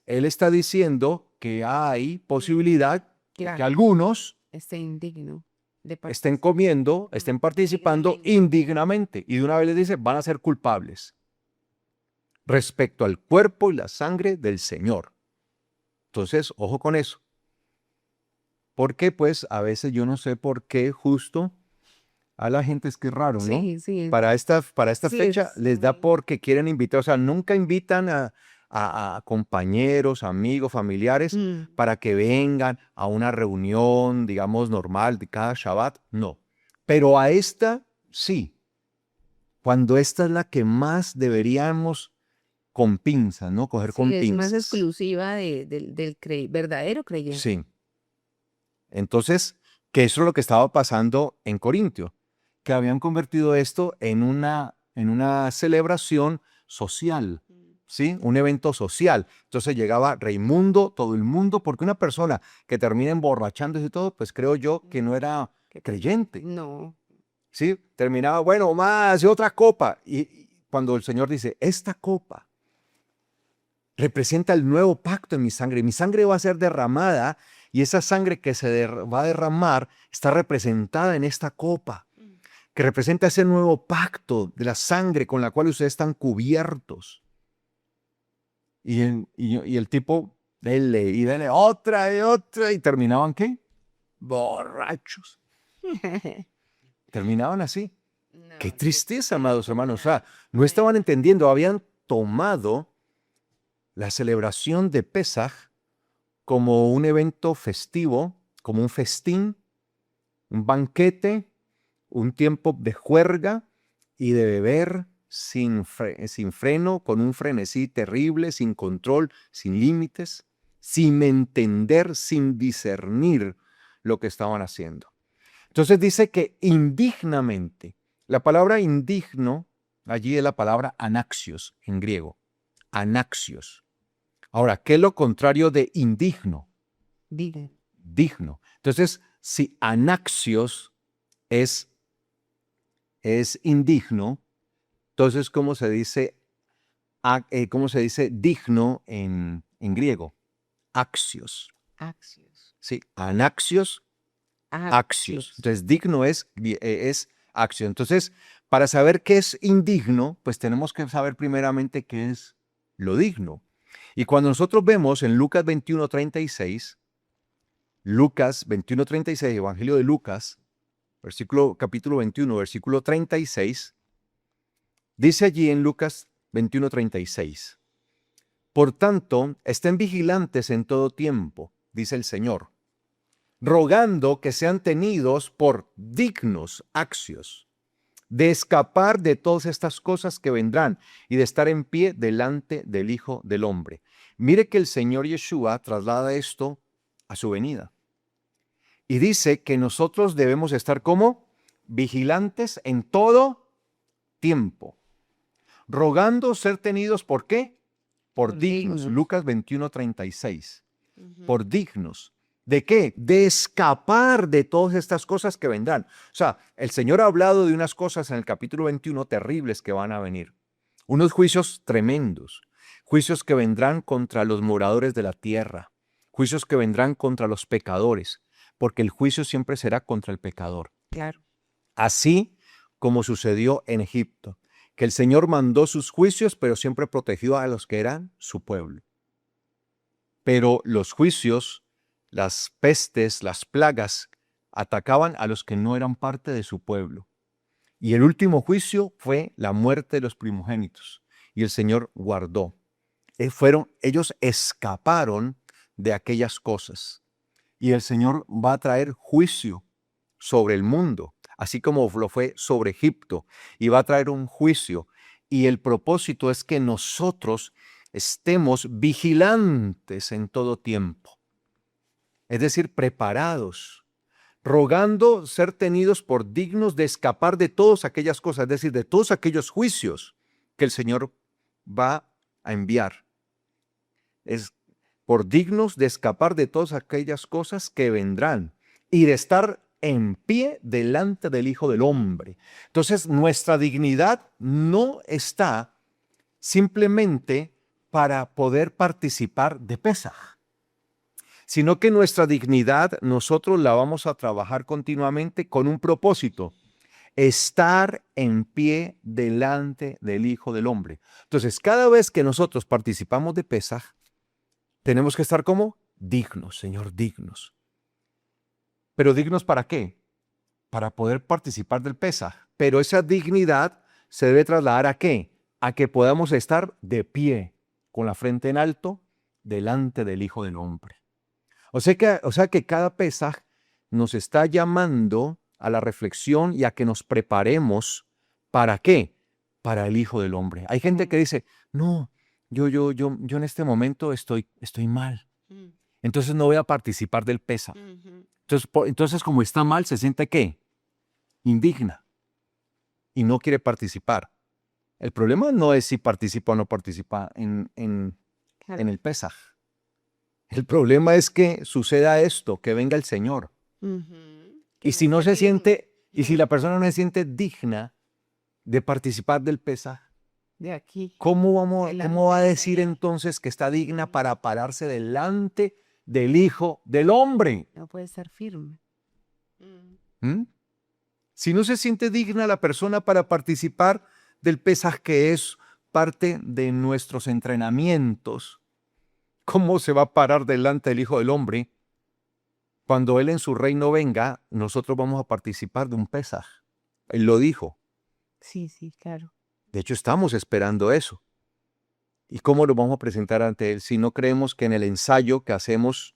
él está diciendo que hay posibilidad de que Claro. algunos Esté indigno de estén comiendo, estén participando indignamente. Y de una vez les dice, van a ser culpables respecto al cuerpo y la sangre del Señor. Entonces, ojo con eso. Porque pues a veces yo no sé por qué justo a la gente, es que es raro, ¿no? Sí, sí. Para esta Sí, fecha es les da muy- porque quieren invitar, o sea, nunca invitan a compañeros, amigos, familiares Mm, para que vengan a una reunión, digamos, normal de cada Shabbat, no. Pero a esta sí, cuando esta es la que más deberíamos con pinzas, ¿no? Coger sí, con es más pinzas. exclusiva del verdadero creyente. Sí. Entonces, que eso es lo que estaba pasando en Corintio, que habían convertido esto en una celebración social, ¿sí? Un evento social. Entonces llegaba Raimundo, todo el mundo, porque una persona que termina emborrachándose y todo, pues creo yo que no era creyente, No. ¿sí? Terminaba, bueno, más y otra copa. Y cuando el Señor dice, esta copa representa el nuevo pacto en mi sangre va a ser derramada y esa sangre que va a derramar está representada en esta copa, que representa ese nuevo pacto de la sangre con la cual ustedes están cubiertos. Y el tipo, dele otra y terminaban ¿qué? Borrachos. Terminaban así. Qué No, tristeza, amados hermanos. O sea, no estaban entendiendo, habían tomado la celebración de Pesaj como un evento festivo, como un festín, un banquete, un tiempo de juerga y de beber sin freno, con un frenesí terrible, sin control, sin límites, sin entender, sin discernir lo que estaban haciendo. Entonces dice que indignamente, la palabra indigno, allí es la palabra anaxios en griego, anaxios. Ahora, ¿qué es lo contrario de indigno? diga. Digno. Entonces, si anaxios es, es indigno, entonces, ¿cómo se dice digno en griego? Axios. Axios. Sí, anaxios, axios. Axios. Entonces, digno es axio. Entonces, para saber qué es indigno, pues tenemos que saber primeramente qué es lo digno. Y cuando nosotros vemos en Lucas 21:36, Lucas 21:36, Evangelio de Lucas, capítulo 21, versículo 36, dice allí en Lucas 21:36, por tanto, estén vigilantes en todo tiempo, dice el Señor, rogando que sean tenidos por dignos axios de escapar de todas estas cosas que vendrán y de estar en pie delante del Hijo del Hombre. Mire que el Señor Yeshua traslada esto a su venida. Y dice que nosotros debemos estar como vigilantes en todo tiempo. Rogando ser tenidos, ¿por qué? Por Por dignos. dignos. Lucas 21:36. Ujú. Por dignos. ¿De qué? De escapar de todas estas cosas que vendrán. O sea, el Señor ha hablado de unas cosas en el capítulo 21 terribles que van a venir. Unos juicios tremendos. Juicios que vendrán contra los moradores de la tierra. Juicios que vendrán contra los pecadores. Porque el juicio siempre será contra el pecador. Claro. Así como sucedió en Egipto, que el Señor mandó sus juicios, pero siempre protegió a los que eran su pueblo. Pero los juicios, las pestes, las plagas, atacaban a los que no eran parte de su pueblo. Y el último juicio fue la muerte de los primogénitos. Y el Señor guardó. Ellos escaparon de aquellas cosas. Y el Señor va a traer juicio sobre el mundo, así como lo fue sobre Egipto, y va a traer un juicio. Y el propósito es que nosotros estemos vigilantes en todo tiempo, es decir, preparados, rogando ser tenidos por dignos de escapar de todas aquellas cosas, es decir, de todos aquellos juicios que el Señor va a enviar. Es por dignos de escapar de todas aquellas cosas que vendrán y de estar en pie delante del Hijo del Hombre. Entonces, nuestra dignidad no está simplemente para poder participar de Pesaj, sino que nuestra dignidad nosotros la vamos a trabajar continuamente con un propósito: estar en pie delante del Hijo del Hombre. Entonces, cada vez que nosotros participamos de Pesaj, tenemos que estar como dignos, Señor, dignos. ¿Pero dignos para qué? Para poder participar del Pesaj. Pero esa dignidad se debe trasladar ¿a qué? A que podamos estar de pie, con la frente en alto, delante del Hijo del Hombre. O sea que cada Pesaj nos está llamando a la reflexión y a que nos preparemos. ¿Para qué? Para el Hijo del Hombre. Hay gente que dice, no, yo en este momento estoy mal. Mm. Entonces no voy a participar del Pesaj. Ujú. Entonces, como está mal, se siente ¿qué? Indigna y no quiere participar. El problema no es si participa o no participa en Claro. el Pesaj. El problema es que suceda esto, que venga el Señor. Ujú. Y Que si no no esté se firme. siente, y si la persona no se siente digna de participar del Pesaj, De aquí. ¿cómo Delante va a del decir Señor. entonces que está digna para pararse delante del Hijo del Hombre? No puede estar firme. Mm. ¿Mm? Si no se siente digna la persona para participar del Pesaj, que es parte de nuestros entrenamientos, ¿cómo se va a parar delante del Hijo del Hombre? Cuando Él en su reino venga, nosotros vamos a participar de un Pesaj. Él lo dijo. Sí, sí, claro. De hecho, estamos esperando eso. ¿Y cómo lo vamos a presentar ante Él si no creemos que en el ensayo que hacemos,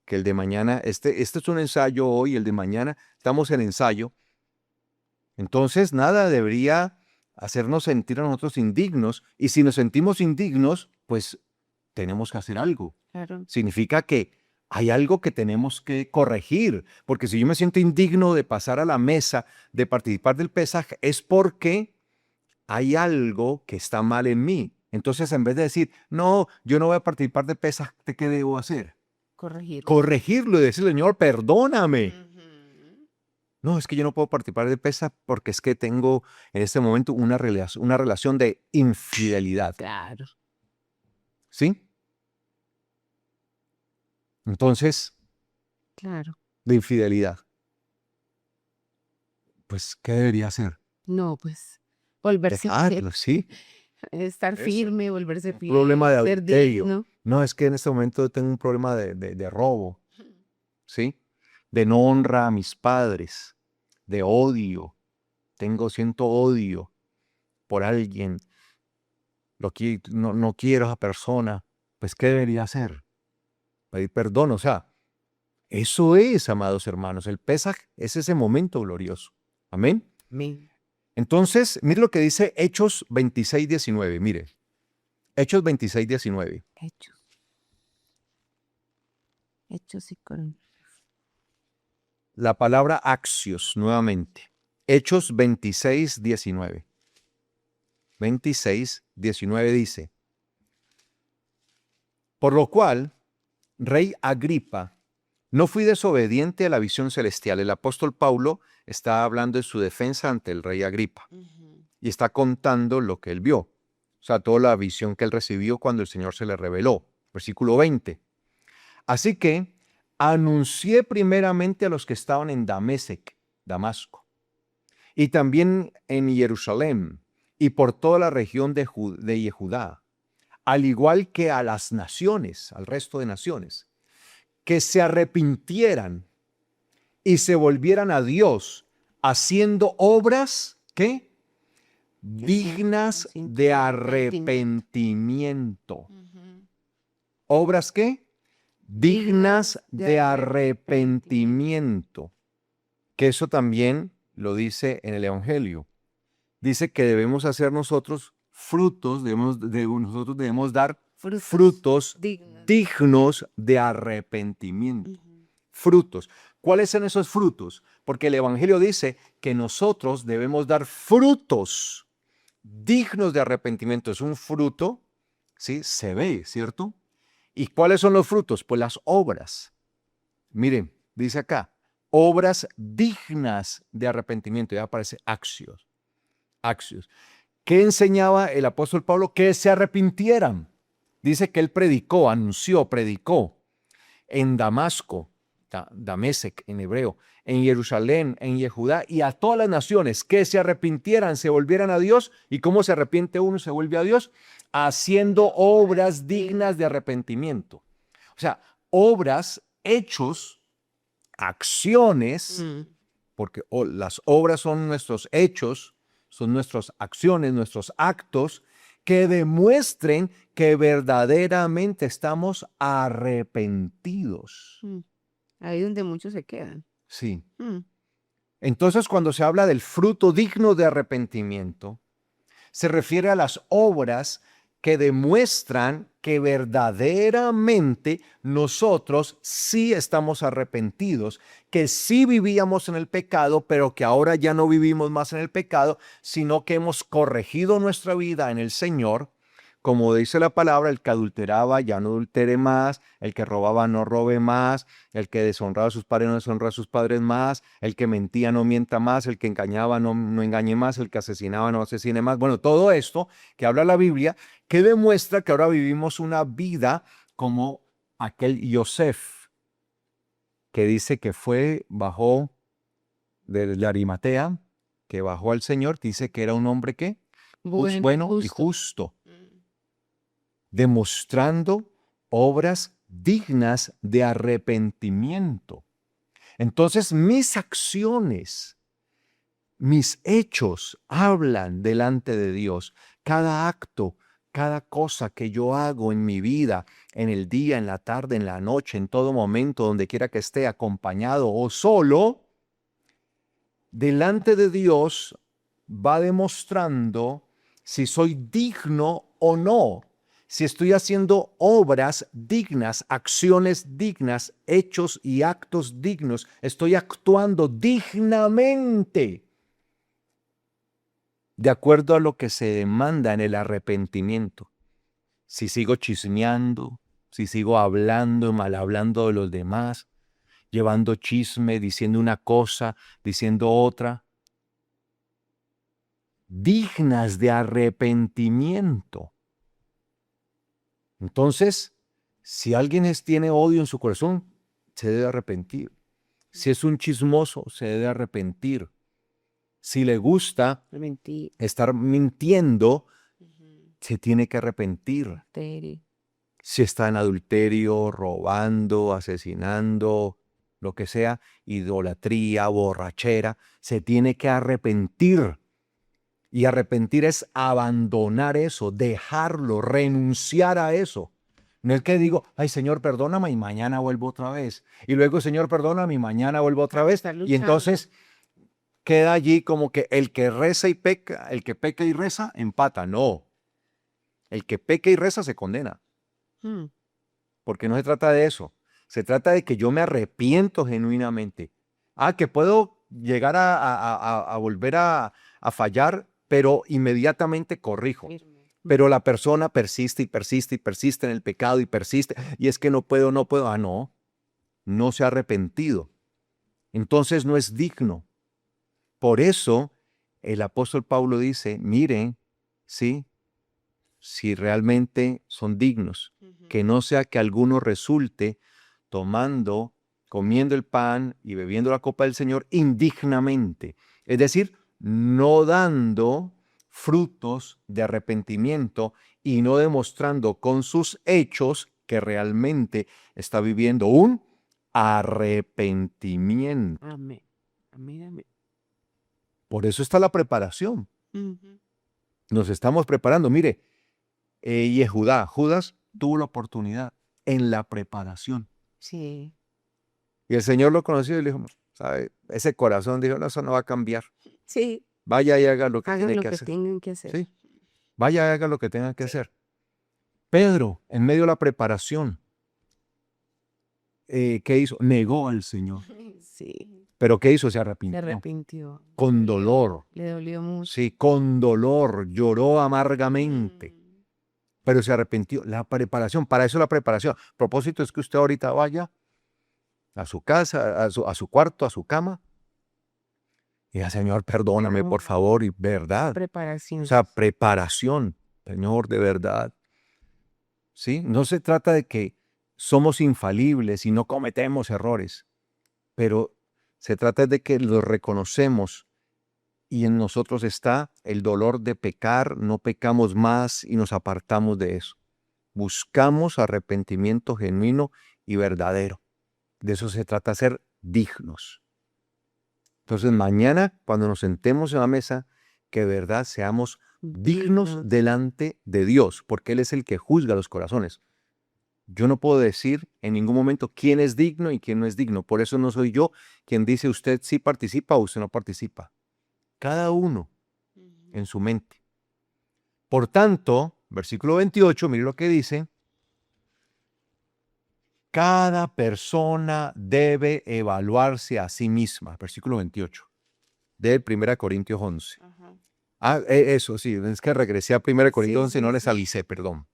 que el de mañana, este es un ensayo hoy, el de mañana, estamos en ensayo? Entonces, nada debería hacernos sentir a nosotros indignos. Y si nos sentimos indignos, pues tenemos que hacer algo. Claro. Significa que hay algo que tenemos que corregir. Porque si yo me siento indigno de pasar a la mesa, de participar del Pesaj, es porque hay algo que está mal en mí. Entonces, en vez de decir, no, yo no voy a participar del Pesaj, ¿qué debo hacer? Corregir. Corregirlo y decir, Señor, perdóname. Ujú. No, es que yo no puedo participar de PESA porque es que tengo en este momento una relación de infidelidad. Claro. ¿Sí? Entonces, Claro. de infidelidad. Pues, ¿qué debería hacer? No, pues volverse Dejarlo, ¿sí? estar Es firme, volverse un problema fiel, de ser adulterio. digno. No, es que en este momento tengo un problema de robo, ¿sí? De no honra a mis padres, de odio. Siento odio por alguien. No quiero a esa persona. Pues, ¿qué debería hacer? Pedir perdón, o sea, eso es, amados hermanos, el Pesaj es ese momento glorioso. Amén. Amén. Entonces, mire lo que dice Hechos 26:19. Mire, Hechos 26:19. Hechos. Hechos y con. La palabra axios, nuevamente. Hechos 26:19. 26, 19 dice, por lo cual, Rey Agripa, no fui desobediente a la visión celestial. El apóstol Pablo está hablando en su defensa ante el rey Agripa y está contando lo que él vio, o sea, toda la visión que él recibió cuando el Señor se le reveló. Versículo 20. Así que anuncié primeramente a los que estaban en Damasco, y también en Jerusalén y por toda la región de Judá, al igual que a las naciones, al resto de naciones, que se arrepintieran y se volvieran a Dios, haciendo obras, ¿qué? Dignas de arrepentimiento. ¿Obras qué? Dignas de arrepentimiento. Que eso también lo dice en el Evangelio. Dice que debemos hacer nosotros frutos, nosotros debemos dar frutos dignos de arrepentimiento. Frutos. ¿Cuáles son esos frutos? Porque el Evangelio dice que nosotros debemos dar frutos dignos de arrepentimiento. Es un fruto, ¿sí? Se ve, ¿cierto? ¿Y cuáles son los frutos? Pues las obras. Miren, dice acá, obras dignas de arrepentimiento. Ya aparece axios. ¿Qué enseñaba el apóstol Pablo? Que se arrepintieran. Dice que él predicó en Damasco, Damesec en hebreo, en Jerusalén, en Judá y a todas las naciones, que se arrepintieran, se volvieran a Dios. ¿Y cómo se arrepiente uno, se vuelve a Dios? Haciendo obras dignas de arrepentimiento. O sea, obras, hechos, acciones, porque las obras son nuestros hechos, son nuestras acciones, nuestros actos, que demuestren que verdaderamente estamos arrepentidos. Ahí donde muchos se quedan. Sí. Entonces, cuando se habla del fruto digno de arrepentimiento, se refiere a las obras que demuestran que verdaderamente nosotros sí estamos arrepentidos, que sí vivíamos en el pecado, pero que ahora ya no vivimos más en el pecado, sino que hemos corregido nuestra vida en el Señor. Como dice la palabra, el que adulteraba ya no adultere más, el que robaba no robe más, el que deshonraba a sus padres no deshonra a sus padres más, el que mentía no mienta más, el que engañaba no engañe más, el que asesinaba no asesine más. Bueno, todo esto que habla la Biblia, que demuestra que ahora vivimos una vida como aquel Yosef, que dice que bajó de Arimatea, que bajó al Señor, dice que era un hombre ¿qué? Bueno y justo, demostrando obras dignas de arrepentimiento. Entonces, mis acciones, mis hechos hablan delante de Dios. Cada acto, cada cosa que yo hago en mi vida, en el día, en la tarde, en la noche, en todo momento, donde quiera que esté, acompañado o solo, delante de Dios va demostrando si soy digno o no, si estoy haciendo obras dignas, acciones dignas, hechos y actos dignos, estoy actuando dignamente de acuerdo a lo que se demanda en el arrepentimiento. Si sigo chismeando, si sigo hablando, mal hablando de los demás, llevando chisme, diciendo una cosa, diciendo otra, dignas de arrepentimiento. Entonces, si alguien tiene odio en su corazón, se debe arrepentir. Si es un chismoso, se debe arrepentir. Si le gusta estar mintiendo, se tiene que arrepentir. Si está en adulterio, robando, asesinando, lo que sea, idolatría, borrachera, se tiene que arrepentir. Y arrepentir es abandonar eso, dejarlo, renunciar a eso. No es que digo, ay Señor, perdóname y mañana vuelvo otra vez. Y luego, Señor, perdóname y mañana vuelvo otra vez. Y entonces queda allí como que el que reza y peca, el que peca y reza, empata. No. El que peca y reza se condena. Porque no se trata de eso. Se trata de que yo me arrepiento genuinamente. Que puedo llegar a volver a fallar. pero inmediatamente corrijo. Firme. Pero la persona persiste y persiste y persiste en el pecado y persiste. Y es que no puedo, no puedo. Ah, no se ha arrepentido. Entonces no es digno. Por eso el apóstol Pablo dice, miren, ¿sí? Si realmente son dignos, que no sea que alguno resulte comiendo el pan y bebiendo la copa del Señor indignamente. Es decir, no dando frutos de arrepentimiento y no demostrando con sus hechos que realmente está viviendo un arrepentimiento. Amén. Amén, amén. Por eso está la preparación. Ujú. Nos estamos preparando. Mire, Judas tuvo la oportunidad en la preparación. Sí. Y el Señor lo conoció y le dijo, ¿sabe? Ese corazón dijo, no, eso no va a cambiar. Sí. Vaya y haga lo que Hagan tiene lo que que hacer. tengan que hacer. ¿Sí? Vaya y haga lo que tenga que Sí. hacer. Pedro, en medio de la preparación, ¿qué hizo? Negó al Señor. Sí. ¿Pero qué hizo? Se Se arrepintió. arrepintió. Con dolor. Le dolió mucho. Sí, con dolor. Lloró amargamente. Pero se arrepintió. La preparación, para eso la preparación. El propósito es que usted ahorita vaya a su casa, a su cuarto, a su cama, y diga, Señor, perdóname, por favor, y verdad. O Preparación. sea, preparación, Señor, de verdad. ¿Sí? No se trata de que somos infalibles y no cometemos errores, pero se trata de que los reconocemos y en nosotros está el dolor de pecar, no pecamos más y nos apartamos de eso. Buscamos arrepentimiento genuino y verdadero. De eso se trata, ser dignos. Entonces mañana, cuando nos sentemos en la mesa, que de verdad seamos dignos delante de Dios, porque Él es el que juzga los corazones. Yo no puedo decir en ningún momento quién es digno y quién no es digno. Por eso no soy yo quien dice usted sí participa o usted no participa. Cada uno en su mente. Por tanto, versículo 28, mire lo que dice. Cada persona debe evaluarse a sí misma. Versículo 28 de 1 Corintios 11. Ajá. Eso sí, es que regresé a 1 Corintios 11 y no les avisé, perdón.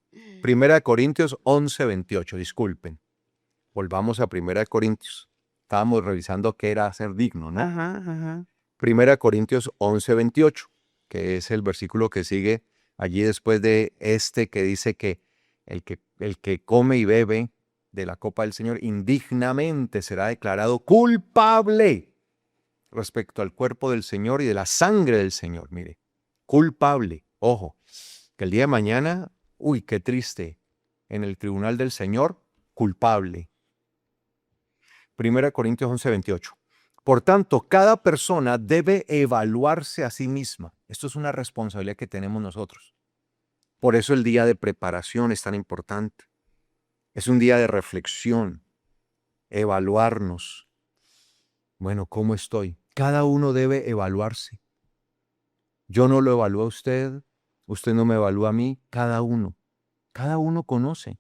1 Corintios 11, 28, disculpen. Volvamos a 1 Corintios. Estábamos revisando qué era ser digno, ¿no? Ajá, ajá. 1 Corintios 11, 28, que es el versículo que sigue allí después de este que dice que el que come y bebe de la copa del Señor indignamente será declarado culpable respecto al cuerpo del Señor y de la sangre del Señor. Mire, culpable. Ojo, que el día de mañana, uy, qué triste, en el tribunal del Señor, culpable. 1 Corintios 11, 28. Por tanto, cada persona debe evaluarse a sí misma. Esto es una responsabilidad que tenemos nosotros. Por eso el día de preparación es tan importante. Es un día de reflexión, evaluarnos. Bueno, ¿cómo estoy? Cada uno debe evaluarse. Yo no lo evalúo a usted no me evalúa a mí, cada uno. Cada uno conoce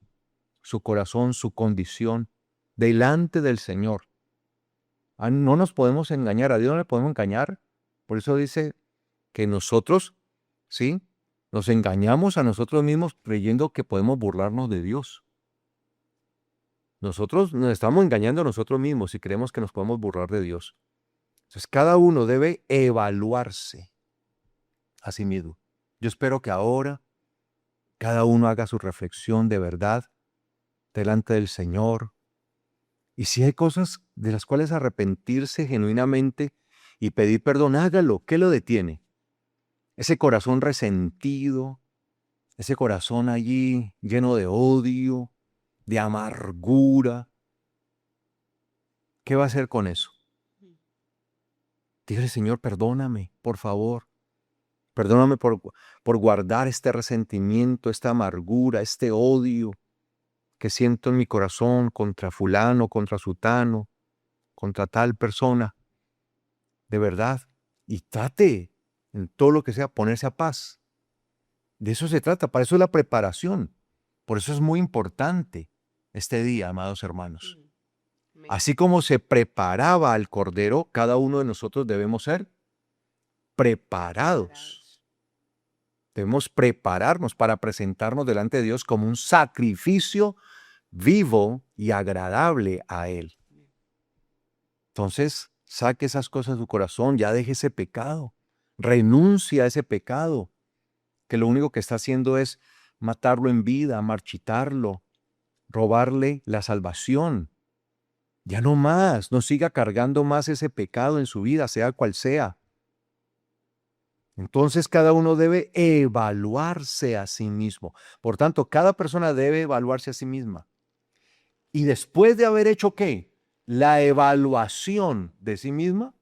su corazón, su condición, delante del Señor. No nos podemos engañar, a Dios no le podemos engañar. Por eso dice que nosotros, ¿sí? Nos engañamos a nosotros mismos creyendo que podemos burlarnos de Dios. Nosotros nos estamos engañando a nosotros mismos y creemos que nos podemos burlar de Dios. Entonces, cada uno debe evaluarse a sí mismo. Yo espero que ahora cada uno haga su reflexión de verdad delante del Señor. Y si hay cosas de las cuales arrepentirse genuinamente y pedir perdón, hágalo. ¿Qué lo detiene? Ese corazón resentido, ese corazón allí lleno de odio, de amargura. ¿Qué va a hacer con eso? Dígale, Señor, perdóname, por favor. Perdóname por guardar este resentimiento, esta amargura, este odio que siento en mi corazón contra fulano, contra sutano, contra tal persona. De verdad. Y trate en todo lo que sea ponerse a paz. De eso se trata, para eso es la preparación. Por eso es muy importante este día, amados hermanos. Así como se preparaba al Cordero, cada uno de nosotros debemos ser preparados. Debemos prepararnos para presentarnos delante de Dios como un sacrificio vivo y agradable a Él. Entonces, saque esas cosas de su corazón, ya deje ese pecado, renuncia a ese pecado, que lo único que está haciendo es matarlo en vida, marchitarlo, robarle la salvación. Ya no más, no siga cargando más ese pecado en su vida, sea cual sea. Entonces cada uno debe evaluarse a sí mismo. Por tanto, cada persona debe evaluarse a sí misma. Y después de haber hecho ¿qué? La evaluación de sí misma,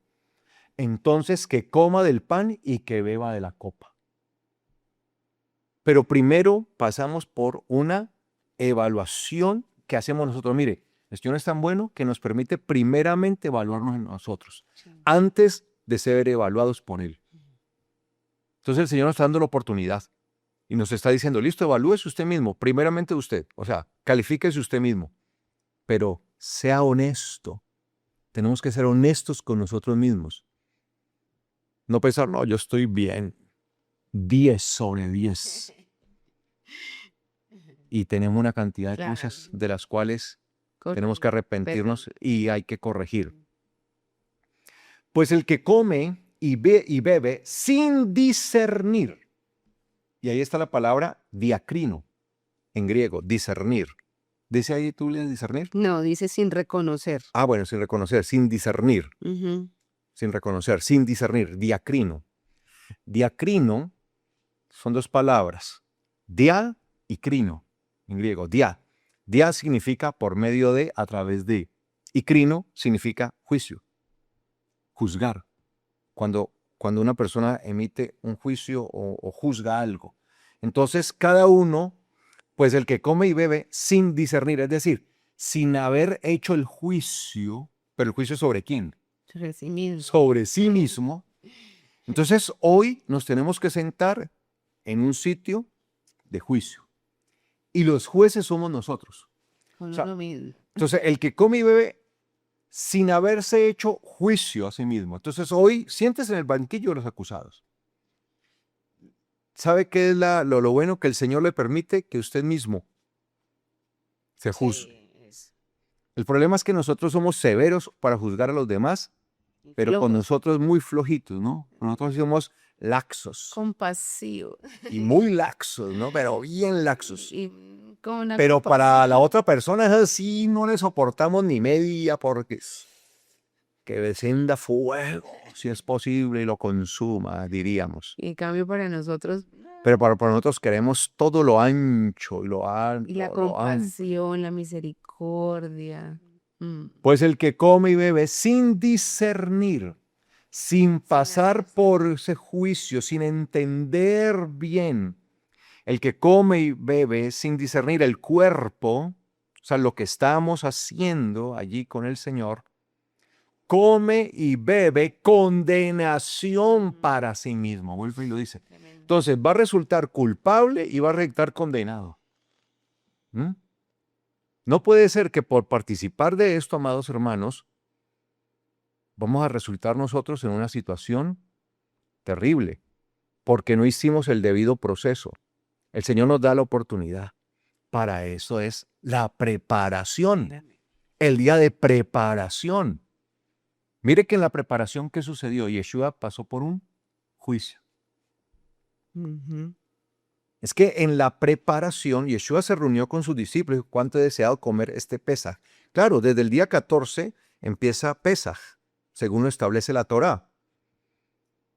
entonces que coma del pan y que beba de la copa. Pero primero pasamos por una evaluación que hacemos nosotros. Mire, el Señor es tan bueno que nos permite primeramente evaluarnos en nosotros, antes de ser evaluados por Él. Entonces el Señor nos está dando la oportunidad y nos está diciendo, listo, evalúese usted mismo, primeramente usted, o sea, califíquese usted mismo, pero sea honesto. Tenemos que ser honestos con nosotros mismos. No pensar, no, yo estoy bien, 10 sobre 10. Y tenemos una cantidad de Claro. cosas de las cuales tenemos que arrepentirnos y hay que corregir. Pues el que come y bebe sin discernir, y ahí está la palabra diacrino, en griego, discernir. ¿Dice ahí tú discernir? No, dice sin reconocer. Ah, bueno, sin reconocer, sin discernir, Ujú. sin reconocer, sin discernir, diacrino. Diacrino son dos palabras, dia y crino, en griego, dia. Dia significa por medio de, a través de, y crino significa juicio, juzgar. Cuando una persona emite un juicio o juzga algo. Entonces, cada uno, pues el que come y bebe sin discernir, es decir, sin haber hecho el juicio, pero el juicio ¿sobre quién? Sobre sí mismo. Sobre sí mismo. Entonces, hoy nos tenemos que sentar en un sitio de juicio. Y los jueces somos nosotros. Con O sea, uno mismo. Entonces, el que come y bebe sin haberse hecho juicio a sí mismo. Entonces, hoy siéntese en el banquillo de los acusados. ¿Sabe qué es lo bueno? Que el Señor le permite que usted mismo se juzgue. El problema es que nosotros somos severos para juzgar a los demás, pero con Flojos. nosotros muy flojitos, ¿no? Nosotros somos laxos. Compasivo. Y muy laxos, ¿no? Pero bien laxos. Y con una Pero para la compasión. otra persona es así, no le soportamos ni media porque que descienda fuego, si es posible, y lo consuma, diríamos. Y en cambio para nosotros, Pero para nosotros queremos todo lo ancho y lo y la alto, lo amplio. compasión, la misericordia. Pues el que come y bebe sin discernir, sin pasar por ese juicio, sin entender bien, el que come y bebe sin discernir el cuerpo, o sea, lo que estamos haciendo allí con el Señor, come y bebe condenación para sí mismo. Vuelve y lo dice. Tremendo. Entonces va a resultar culpable y va a resultar condenado. ¿Mm? No puede ser que por participar de esto, amados hermanos, vamos a resultar nosotros en una situación terrible, porque no hicimos el debido proceso. El Señor nos da la oportunidad. Para eso es la preparación, el día de preparación. Mire que en la preparación que sucedió, Yeshua pasó por un juicio. Ujú. Es que en la preparación, Yeshua se reunió con sus discípulos y dijo, ¿cuánto he deseado comer este Pesaj? Claro, desde el día 14 empieza Pesaj, según lo establece la Torá.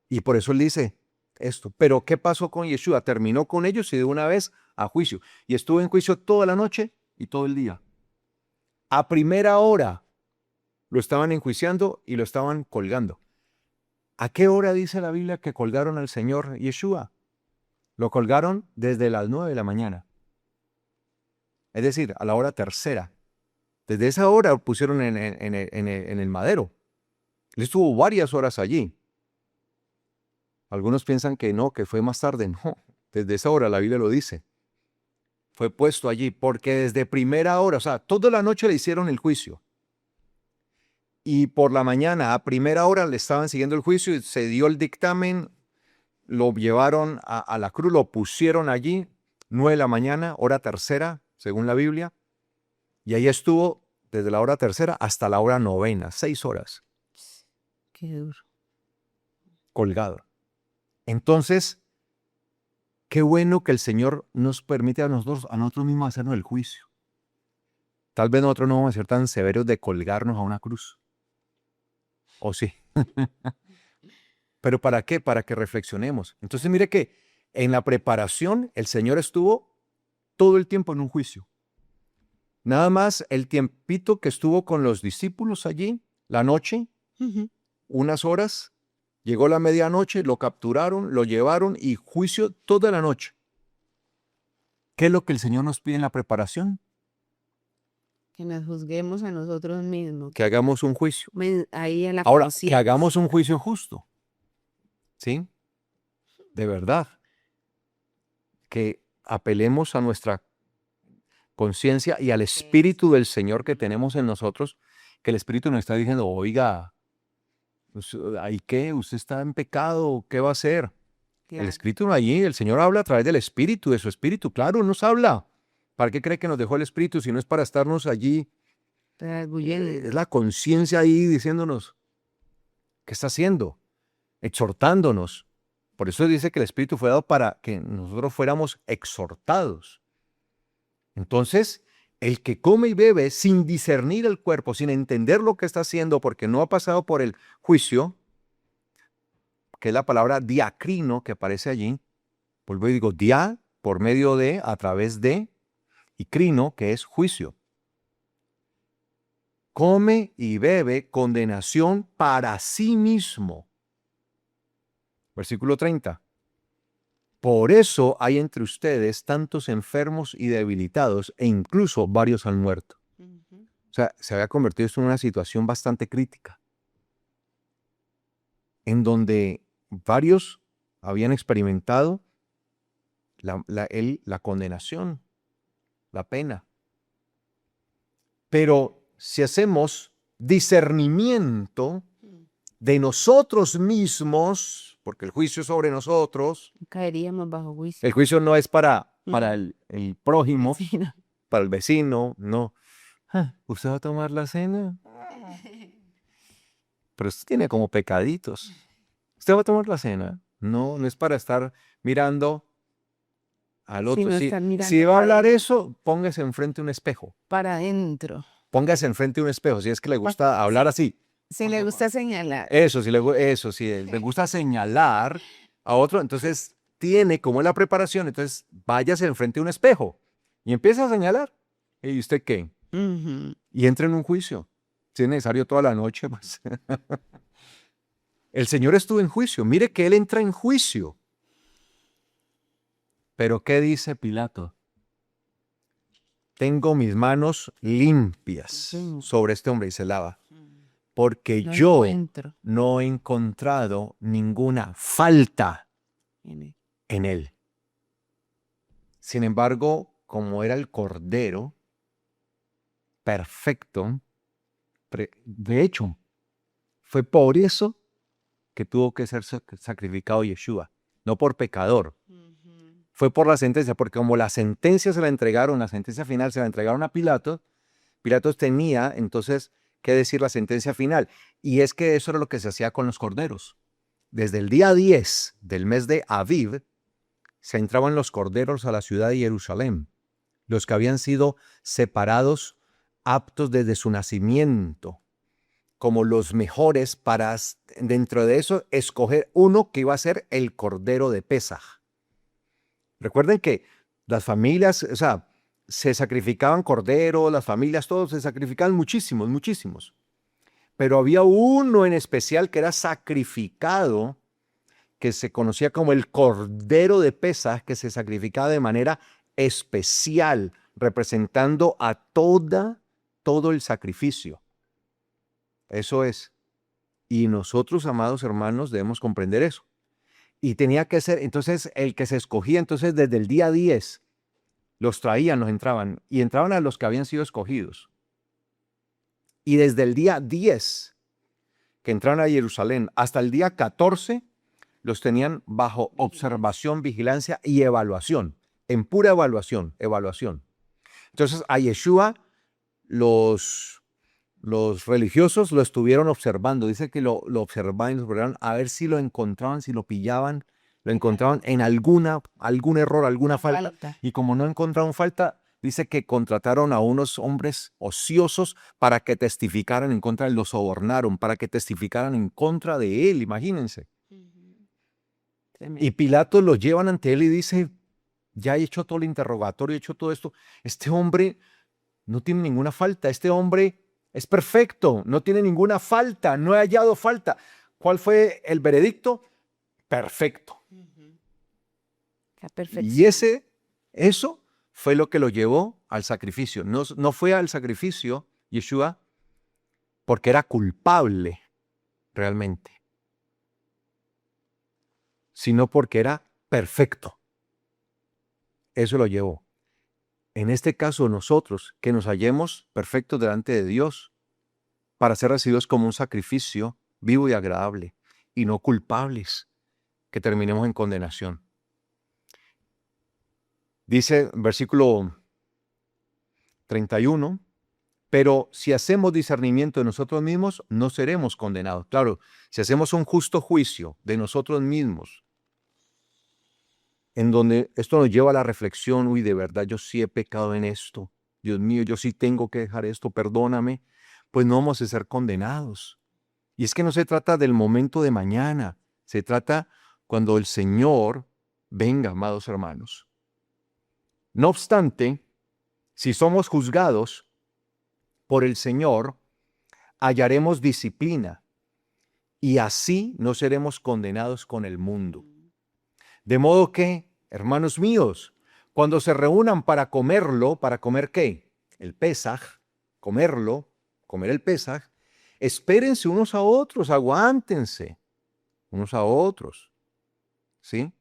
Y por eso él dice esto. Pero ¿qué pasó con Yeshua? Terminó con ellos y de una vez a juicio. Y estuvo en juicio toda la noche y todo el día. A primera hora lo estaban enjuiciando y lo estaban colgando. ¿A qué hora dice la Biblia que colgaron al Señor Yeshua? Lo colgaron desde las 9 de la mañana. Es decir, a la hora tercera. Desde esa hora lo pusieron en el madero. Él estuvo varias horas allí. Algunos piensan que no, que fue más tarde. No, desde esa hora la Biblia lo dice. Fue puesto allí porque desde primera hora, o sea, toda la noche le hicieron el juicio. Y por la mañana, a primera hora, le estaban siguiendo el juicio y se dio el dictamen lo llevaron a la cruz, lo pusieron allí, 9 de la mañana, hora tercera, según la Biblia, y ahí estuvo desde la hora tercera hasta la hora novena, 6 horas, Qué duro. colgado. Entonces, qué bueno que el Señor nos permite a nosotros mismos hacernos el juicio. Tal vez nosotros no vamos a ser tan severos de colgarnos a una cruz. ¿O sí? ¿Pero para qué? Para que reflexionemos. Entonces mire que en la preparación el Señor estuvo todo el tiempo en un juicio. Nada más el tiempito que estuvo con los discípulos allí, la noche, Ujú. unas horas, llegó la medianoche, lo capturaron, lo llevaron y juicio toda la noche. ¿Qué es lo que el Señor nos pide en la preparación? Que nos juzguemos a nosotros mismos. Que hagamos un juicio. Ahí en la Ahora, que conciencia. hagamos un juicio justo. ¿Sí? De verdad. Que apelemos a nuestra conciencia y al Espíritu del Señor que tenemos en nosotros, que el Espíritu nos está diciendo, oiga, ¿ahí qué? ¿Usted está en pecado? ¿Qué va a hacer? El Claro. Espíritu allí, el Señor habla a través del Espíritu, de su Espíritu. Claro, nos habla. ¿Para qué cree que nos dejó el Espíritu si no es para estarnos allí? Redarguyendo. Es la conciencia ahí diciéndonos, ¿qué está haciendo? Exhortándonos. Por eso dice que el Espíritu fue dado para que nosotros fuéramos exhortados. Entonces, el que come y bebe sin discernir el cuerpo, sin entender lo que está haciendo, porque no ha pasado por el juicio, que es la palabra diacrino que aparece allí, vuelvo y digo, dia, por medio de, a través de, y crino, que es juicio. Come y bebe condenación para sí mismo. Versículo 30. Por eso hay entre ustedes tantos enfermos y debilitados, e incluso varios han muerto. Ujú. O sea, se había convertido esto en una situación bastante crítica, en donde varios habían experimentado la condenación, la pena. Pero si hacemos discernimiento de nosotros mismos, porque el juicio es sobre nosotros, Caeríamos bajo juicio. el juicio no es para el prójimo, Sí, no. para el vecino, no. ¿Usted va a tomar la cena? Pero usted tiene como pecaditos. ¿Usted va a tomar la cena? No, no es para estar mirando al otro. no Si, estar mirando si va a para hablar adentro. eso, póngase enfrente de un espejo. Para adentro. Póngase enfrente de un espejo. Si es que le gusta hablar así. Si le gusta señalar. Eso, si le gusta señalar a otro, entonces tiene como la preparación, entonces váyase enfrente de un espejo y empiece a señalar. ¿Y usted qué? Ujú. Y entre en un juicio. Si es necesario toda la noche, pues. El Señor estuvo en juicio. Mire que Él entra en juicio. Pero ¿qué dice Pilato? Tengo mis manos limpias Sí. sobre este hombre y se lava. Porque No yo encuentro no he encontrado ninguna falta en él. en él. Sin embargo, como era el cordero perfecto, de hecho, fue por eso que tuvo que ser sacrificado Yeshua, no por pecador. Fue por la sentencia, porque como la sentencia se la entregaron, la sentencia final se la entregaron a Pilato, Pilatos tenía entonces que decir la sentencia final. Y es que eso era lo que se hacía con los corderos. Desde el día 10 del mes de Aviv, se entraban los corderos a la ciudad de Jerusalén, los que habían sido separados, aptos desde su nacimiento, como los mejores para, dentro de eso, escoger uno que iba a ser el cordero de Pesaj. Recuerden que las familias, o sea, se sacrificaban corderos, las familias, todos se sacrificaban muchísimos, muchísimos. Pero había uno en especial que era sacrificado, que se conocía como el cordero de Pesaj, que se sacrificaba de manera especial, representando a todo el sacrificio. Eso es. Y nosotros, amados hermanos, debemos comprender eso. Y tenía que ser, entonces, el que se escogía, entonces, desde el día 10, los traían, los entraban, y entraban a los que habían sido escogidos. Y desde el día 10, que entraron a Jerusalén, hasta el día 14, los tenían bajo observación, vigilancia y evaluación, en pura evaluación. Entonces a Yeshua los religiosos lo estuvieron observando. Dice que lo observaban a ver si lo encontraban, si lo pillaban, lo encontraban en algún error, alguna falta. Y como no encontraron falta, dice que contrataron a unos hombres ociosos para que testificaran en contra de él, lo sobornaron para que testificaran en contra de él, imagínense. Y Pilato lo llevan ante él y dice, ya he hecho todo el interrogatorio, he hecho todo esto. Este hombre no tiene ninguna falta, este hombre es perfecto, no tiene ninguna falta, no he hallado falta. ¿Cuál fue el veredicto? Perfecto. La perfección. Y eso fue lo que lo llevó al sacrificio. No fue al sacrificio Yeshua porque era culpable realmente, sino porque era perfecto. Eso lo llevó. En este caso nosotros, que nos hallemos perfectos delante de Dios para ser recibidos como un sacrificio vivo y agradable y no culpables, que terminemos en condenación. Dice versículo 31, pero si hacemos discernimiento de nosotros mismos, no seremos condenados. Claro, si hacemos un justo juicio de nosotros mismos, en donde esto nos lleva a la reflexión, uy, de verdad yo sí he pecado en esto, Dios mío, yo sí tengo que dejar esto, perdóname, pues no vamos a ser condenados. Y es que no se trata del momento de mañana, se trata cuando el Señor venga, amados hermanos. No obstante, si somos juzgados por el Señor, hallaremos disciplina y así no seremos condenados con el mundo. De modo que, hermanos míos, cuando se reúnan para comerlo, ¿para comer qué? El Pesaj, comer el Pesaj, espérense unos a otros, aguántense unos a otros, ¿sí?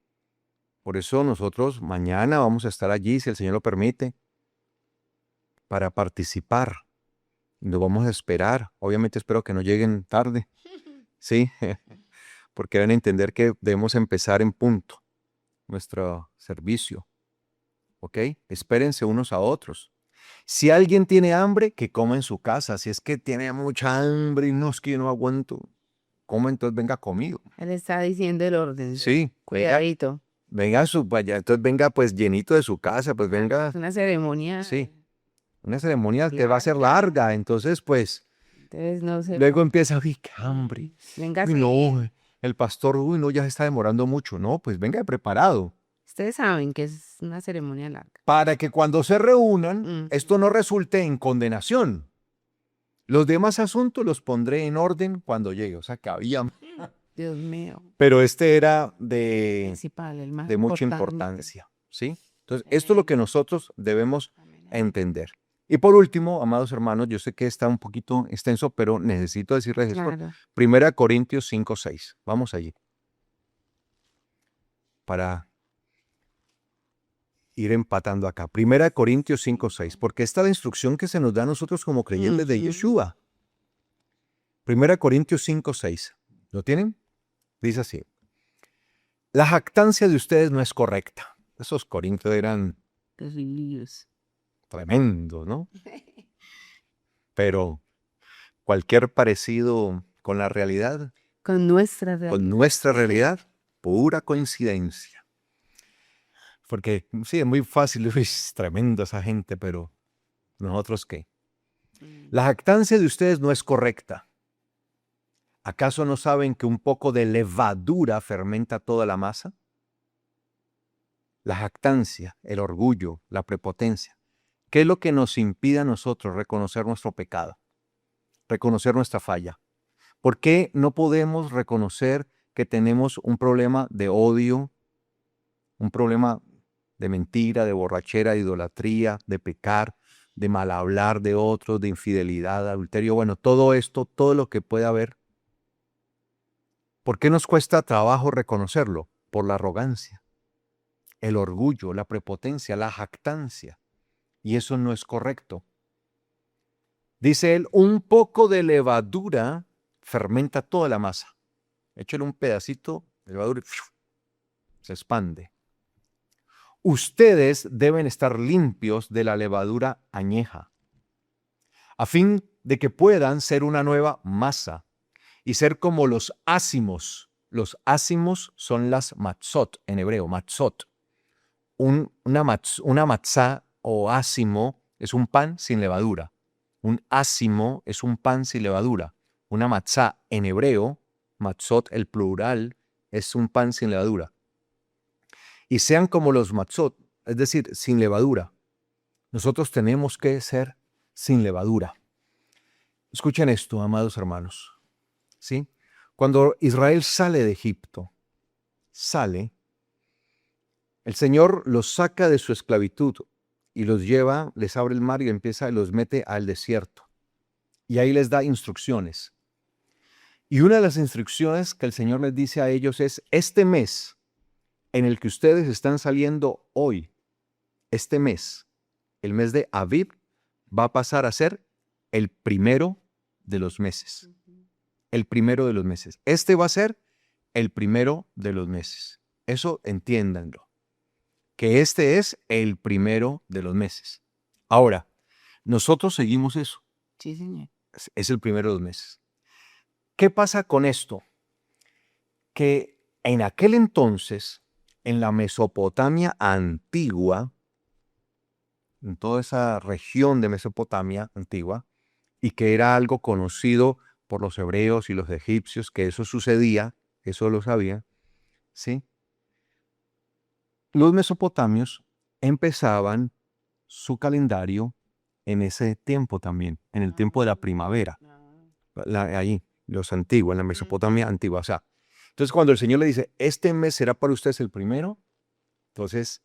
Por eso nosotros mañana vamos a estar allí, si el Señor lo permite, para participar. Nos vamos a esperar. Obviamente espero que no lleguen tarde, ¿sí? Porque deben entender que debemos empezar en punto nuestro servicio, ¿ok? Espérense unos a otros. Si alguien tiene hambre, que coma en su casa. Si es que tiene mucha hambre y no es que yo no aguanto, coma, entonces venga conmigo. Él está diciendo el orden. Sí, Cuidadito. venga vaya, entonces venga pues llenito de su casa, pues venga, Es una ceremonia. sí, una ceremonia que va a ser larga, entonces pues Entonces no se... luego empieza, uy, qué hambre, Venga, uy, no, el pastor, uy, no, ya se está demorando mucho, no, pues venga preparado, ustedes saben que es una ceremonia larga. para que cuando se reúnan, Mm. esto no resulte en condenación. Los demás asuntos los pondré en orden cuando llegue, o sea que había, Dios mío. pero este era de Principal, el más mucha importante. importancia, ¿sí? Entonces, esto es lo que nosotros debemos entender. Y por último, amados hermanos, yo sé que está un poquito extenso, pero necesito decirles esto. Claro. 1 Corintios 5:6. Vamos allí. Para ir empatando acá. 1 Corintios 5:6. Porque esta es la instrucción que se nos da a nosotros como creyentes de Ujú. Yeshua. 1 Corintios 5:6. ¿Lo tienen? Dice así. La jactancia de ustedes no es correcta. Esos corintios eran Terribles. tremendos, ¿no? Pero cualquier parecido con la realidad, Con nuestra realidad. con nuestra realidad, pura coincidencia. Porque sí, es muy fácil, es tremenda esa gente, pero ¿nosotros qué? La jactancia de ustedes no es correcta. ¿Acaso no saben que un poco de levadura fermenta toda la masa? La jactancia, el orgullo, la prepotencia. ¿Qué es lo que nos impide a nosotros reconocer nuestro pecado? Reconocer nuestra falla. ¿Por qué no podemos reconocer que tenemos un problema de odio, un problema de mentira, de borrachera, de idolatría, de pecar, de mal hablar de otros, de infidelidad, de adulterio? Bueno, todo esto, todo lo que puede haber. ¿Por qué nos cuesta trabajo reconocerlo? Por la arrogancia, el orgullo, la prepotencia, la jactancia. Y eso no es correcto. Dice él, un poco de levadura fermenta toda la masa. Échale un pedacito La levadura se expande. Ustedes deben estar limpios de la levadura añeja, a fin de que puedan ser una nueva masa y ser como los ácimos. Los ácimos son las matzot en hebreo, matzot. Una matzá o ácimo es un pan sin levadura. Un ácimo es un pan sin levadura. Una matzá en hebreo, matzot, el plural, es un pan sin levadura. Y sean como los matzot, es decir, sin levadura. Nosotros tenemos que ser sin levadura. Escuchen esto, amados hermanos. ¿Sí? Cuando Israel sale de Egipto, el Señor los saca de su esclavitud y los lleva, les abre el mar y los mete al desierto. Y ahí les da instrucciones. Y una de las instrucciones que el Señor les dice a ellos es: este mes en el que ustedes están saliendo hoy, este mes, el mes de Aviv, va a pasar a ser el primero de los meses. El primero de los meses. Este va a ser el primero de los meses. Eso entiéndanlo. Que este es el primero de los meses. Ahora, nosotros seguimos eso. Sí, señor. Es el primero de los meses. ¿Qué pasa con esto? Que en aquel entonces, en la Mesopotamia antigua, en toda esa región de Mesopotamia antigua, y que era algo conocido por los hebreos y los egipcios, que eso sucedía, eso lo sabían, ¿sí? Los mesopotamios empezaban su calendario en ese tiempo también, en el tiempo de la primavera, ahí, los antiguos, en la Mesopotamia antigua. O sea, entonces cuando el Señor le dice, este mes será para ustedes el primero, entonces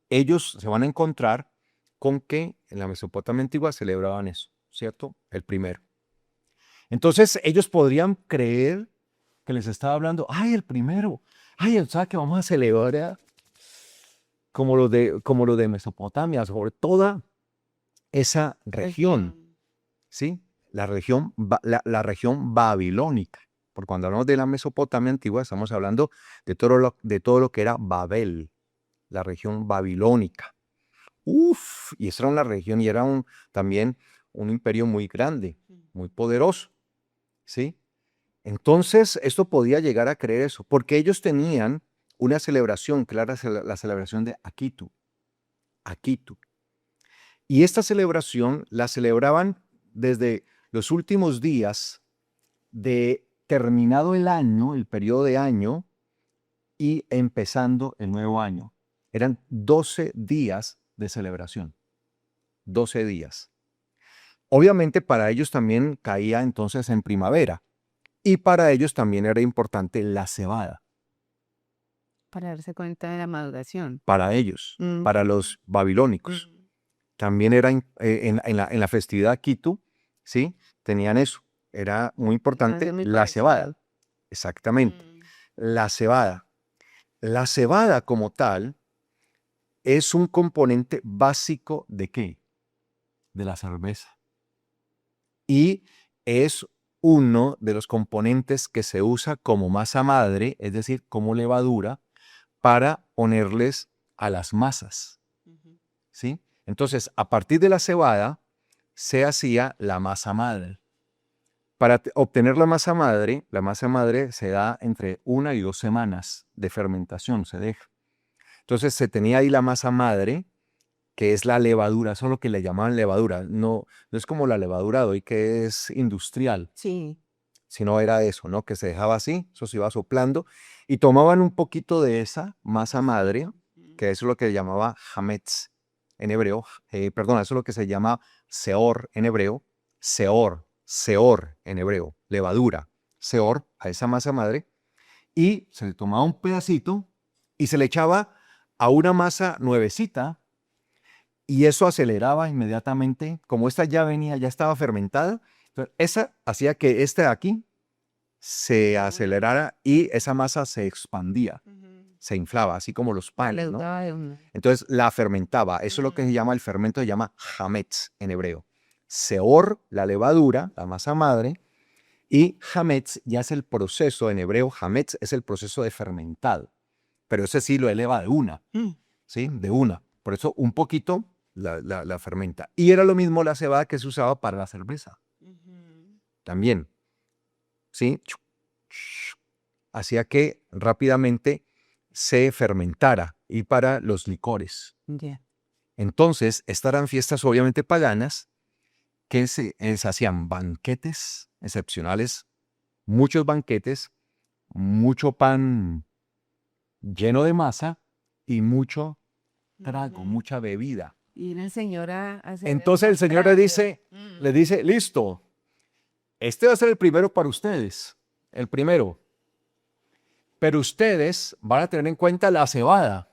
ellos se van a encontrar con que en la Mesopotamia antigua celebraban eso, ¿cierto? El primero. Entonces ellos podrían creer que les estaba hablando, ay, el primero, ay, o sea, que vamos a celebrar como lo de Mesopotamia, sobre toda esa región, ¿sí? La región babilónica. Porque cuando hablamos de la Mesopotamia antigua, estamos hablando de todo lo que era Babel, la región babilónica. Uf, y esa era una región y era también un imperio muy grande, muy poderoso, ¿sí? Entonces, esto podía llegar a creer eso, porque ellos tenían una celebración, que era la celebración de Akitu. Akitu. Y esta celebración la celebraban desde los últimos días de terminado el año, el periodo de año, y empezando el nuevo año. Eran 12 días de celebración. 12 días. Obviamente para ellos también caía entonces en primavera. Y para ellos también era importante la cebada. Para darse cuenta de la maduración. Para ellos, para los babilónicos. También era en la festividad Akitu, ¿sí? Tenían eso. Era muy importante la cebada. Exactamente. La cebada. La cebada como tal es un componente básico ¿de qué? De la cerveza. Y es uno de los componentes que se usa como masa madre, es decir, como levadura, para ponerles a las masas. ¿Sí? Entonces, a partir de la cebada, se hacía la masa madre. Para obtener la masa madre se da entre 1 y 2 semanas de fermentación, se deja. Entonces, se tenía ahí la masa madre, que es la levadura, eso es lo que le llamaban levadura. No es como la levadura de hoy, que es industrial. Sí. Sino era eso, ¿no? Que se dejaba así, eso se iba soplando, y tomaban un poquito de esa masa madre, que eso es lo que se llamaba hametz en hebreo, eso es lo que se llama seor en hebreo, seor en hebreo, levadura, seor a esa masa madre, y se le tomaba un pedacito y se le echaba a una masa nuevecita, y eso aceleraba inmediatamente, como esta ya estaba fermentada, entonces esa hacía que esta de aquí se acelerara y esa masa se expandía, se inflaba, así como los panes, ¿no? Entonces la fermentaba, eso es lo que se llama el fermento, se llama hametz en hebreo. Seor, la levadura, la masa madre, Y hametz ya es el proceso, en hebreo hametz es el proceso de fermentado, pero ese sí lo eleva de una, ¿sí? De una. Por eso un poquito la fermenta. Y era lo mismo la cebada que se usaba para la cerveza, también, ¿sí? Hacía que rápidamente se fermentara y para los licores. Ya. Entonces, estas eran fiestas obviamente paganas que se hacían banquetes excepcionales, muchos banquetes, mucho pan lleno de masa y mucho trago, Ujú. mucha bebida. Y viene el Señor a hacer el Entonces el Señor le contrario. dice, listo, este va a ser el primero para ustedes, el primero. Pero ustedes van a tener en cuenta la cebada,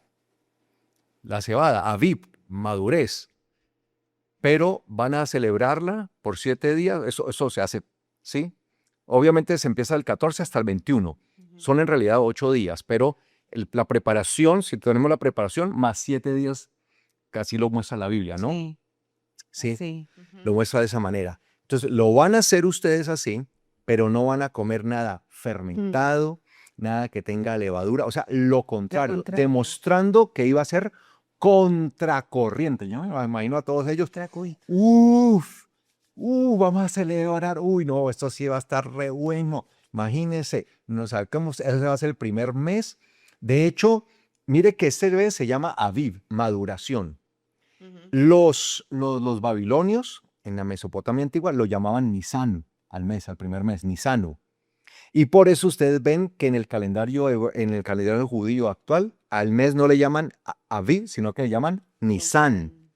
Aviv, madurez. Pero van a celebrarla por 7 días, eso se hace, ¿sí? Obviamente se empieza del 14 hasta el 21. Son en realidad 8 días, pero la preparación, si tenemos la preparación, más 7 días, casi lo muestra la Biblia, ¿no? Sí, Sí, sí. lo muestra de esa manera. Entonces, lo van a hacer ustedes así, pero no van a comer nada fermentado, nada que tenga levadura, o sea, lo contrario, contrario. demostrando que iba a ser contracorriente. Yo me imagino a todos ellos, Uy, uf, vamos a celebrar, uy, no, esto sí va a estar re bueno. Imagínense, nos sacamos, ese va a ser el primer mes. De hecho, mire que este mes se llama Aviv, maduración. Los babilonios en la Mesopotamia antigua lo llamaban Nisan al mes, al primer mes, Nisanu. Y por eso ustedes ven que en el calendario judío actual, al mes no le llaman Aviv, sino que le llaman Nisan,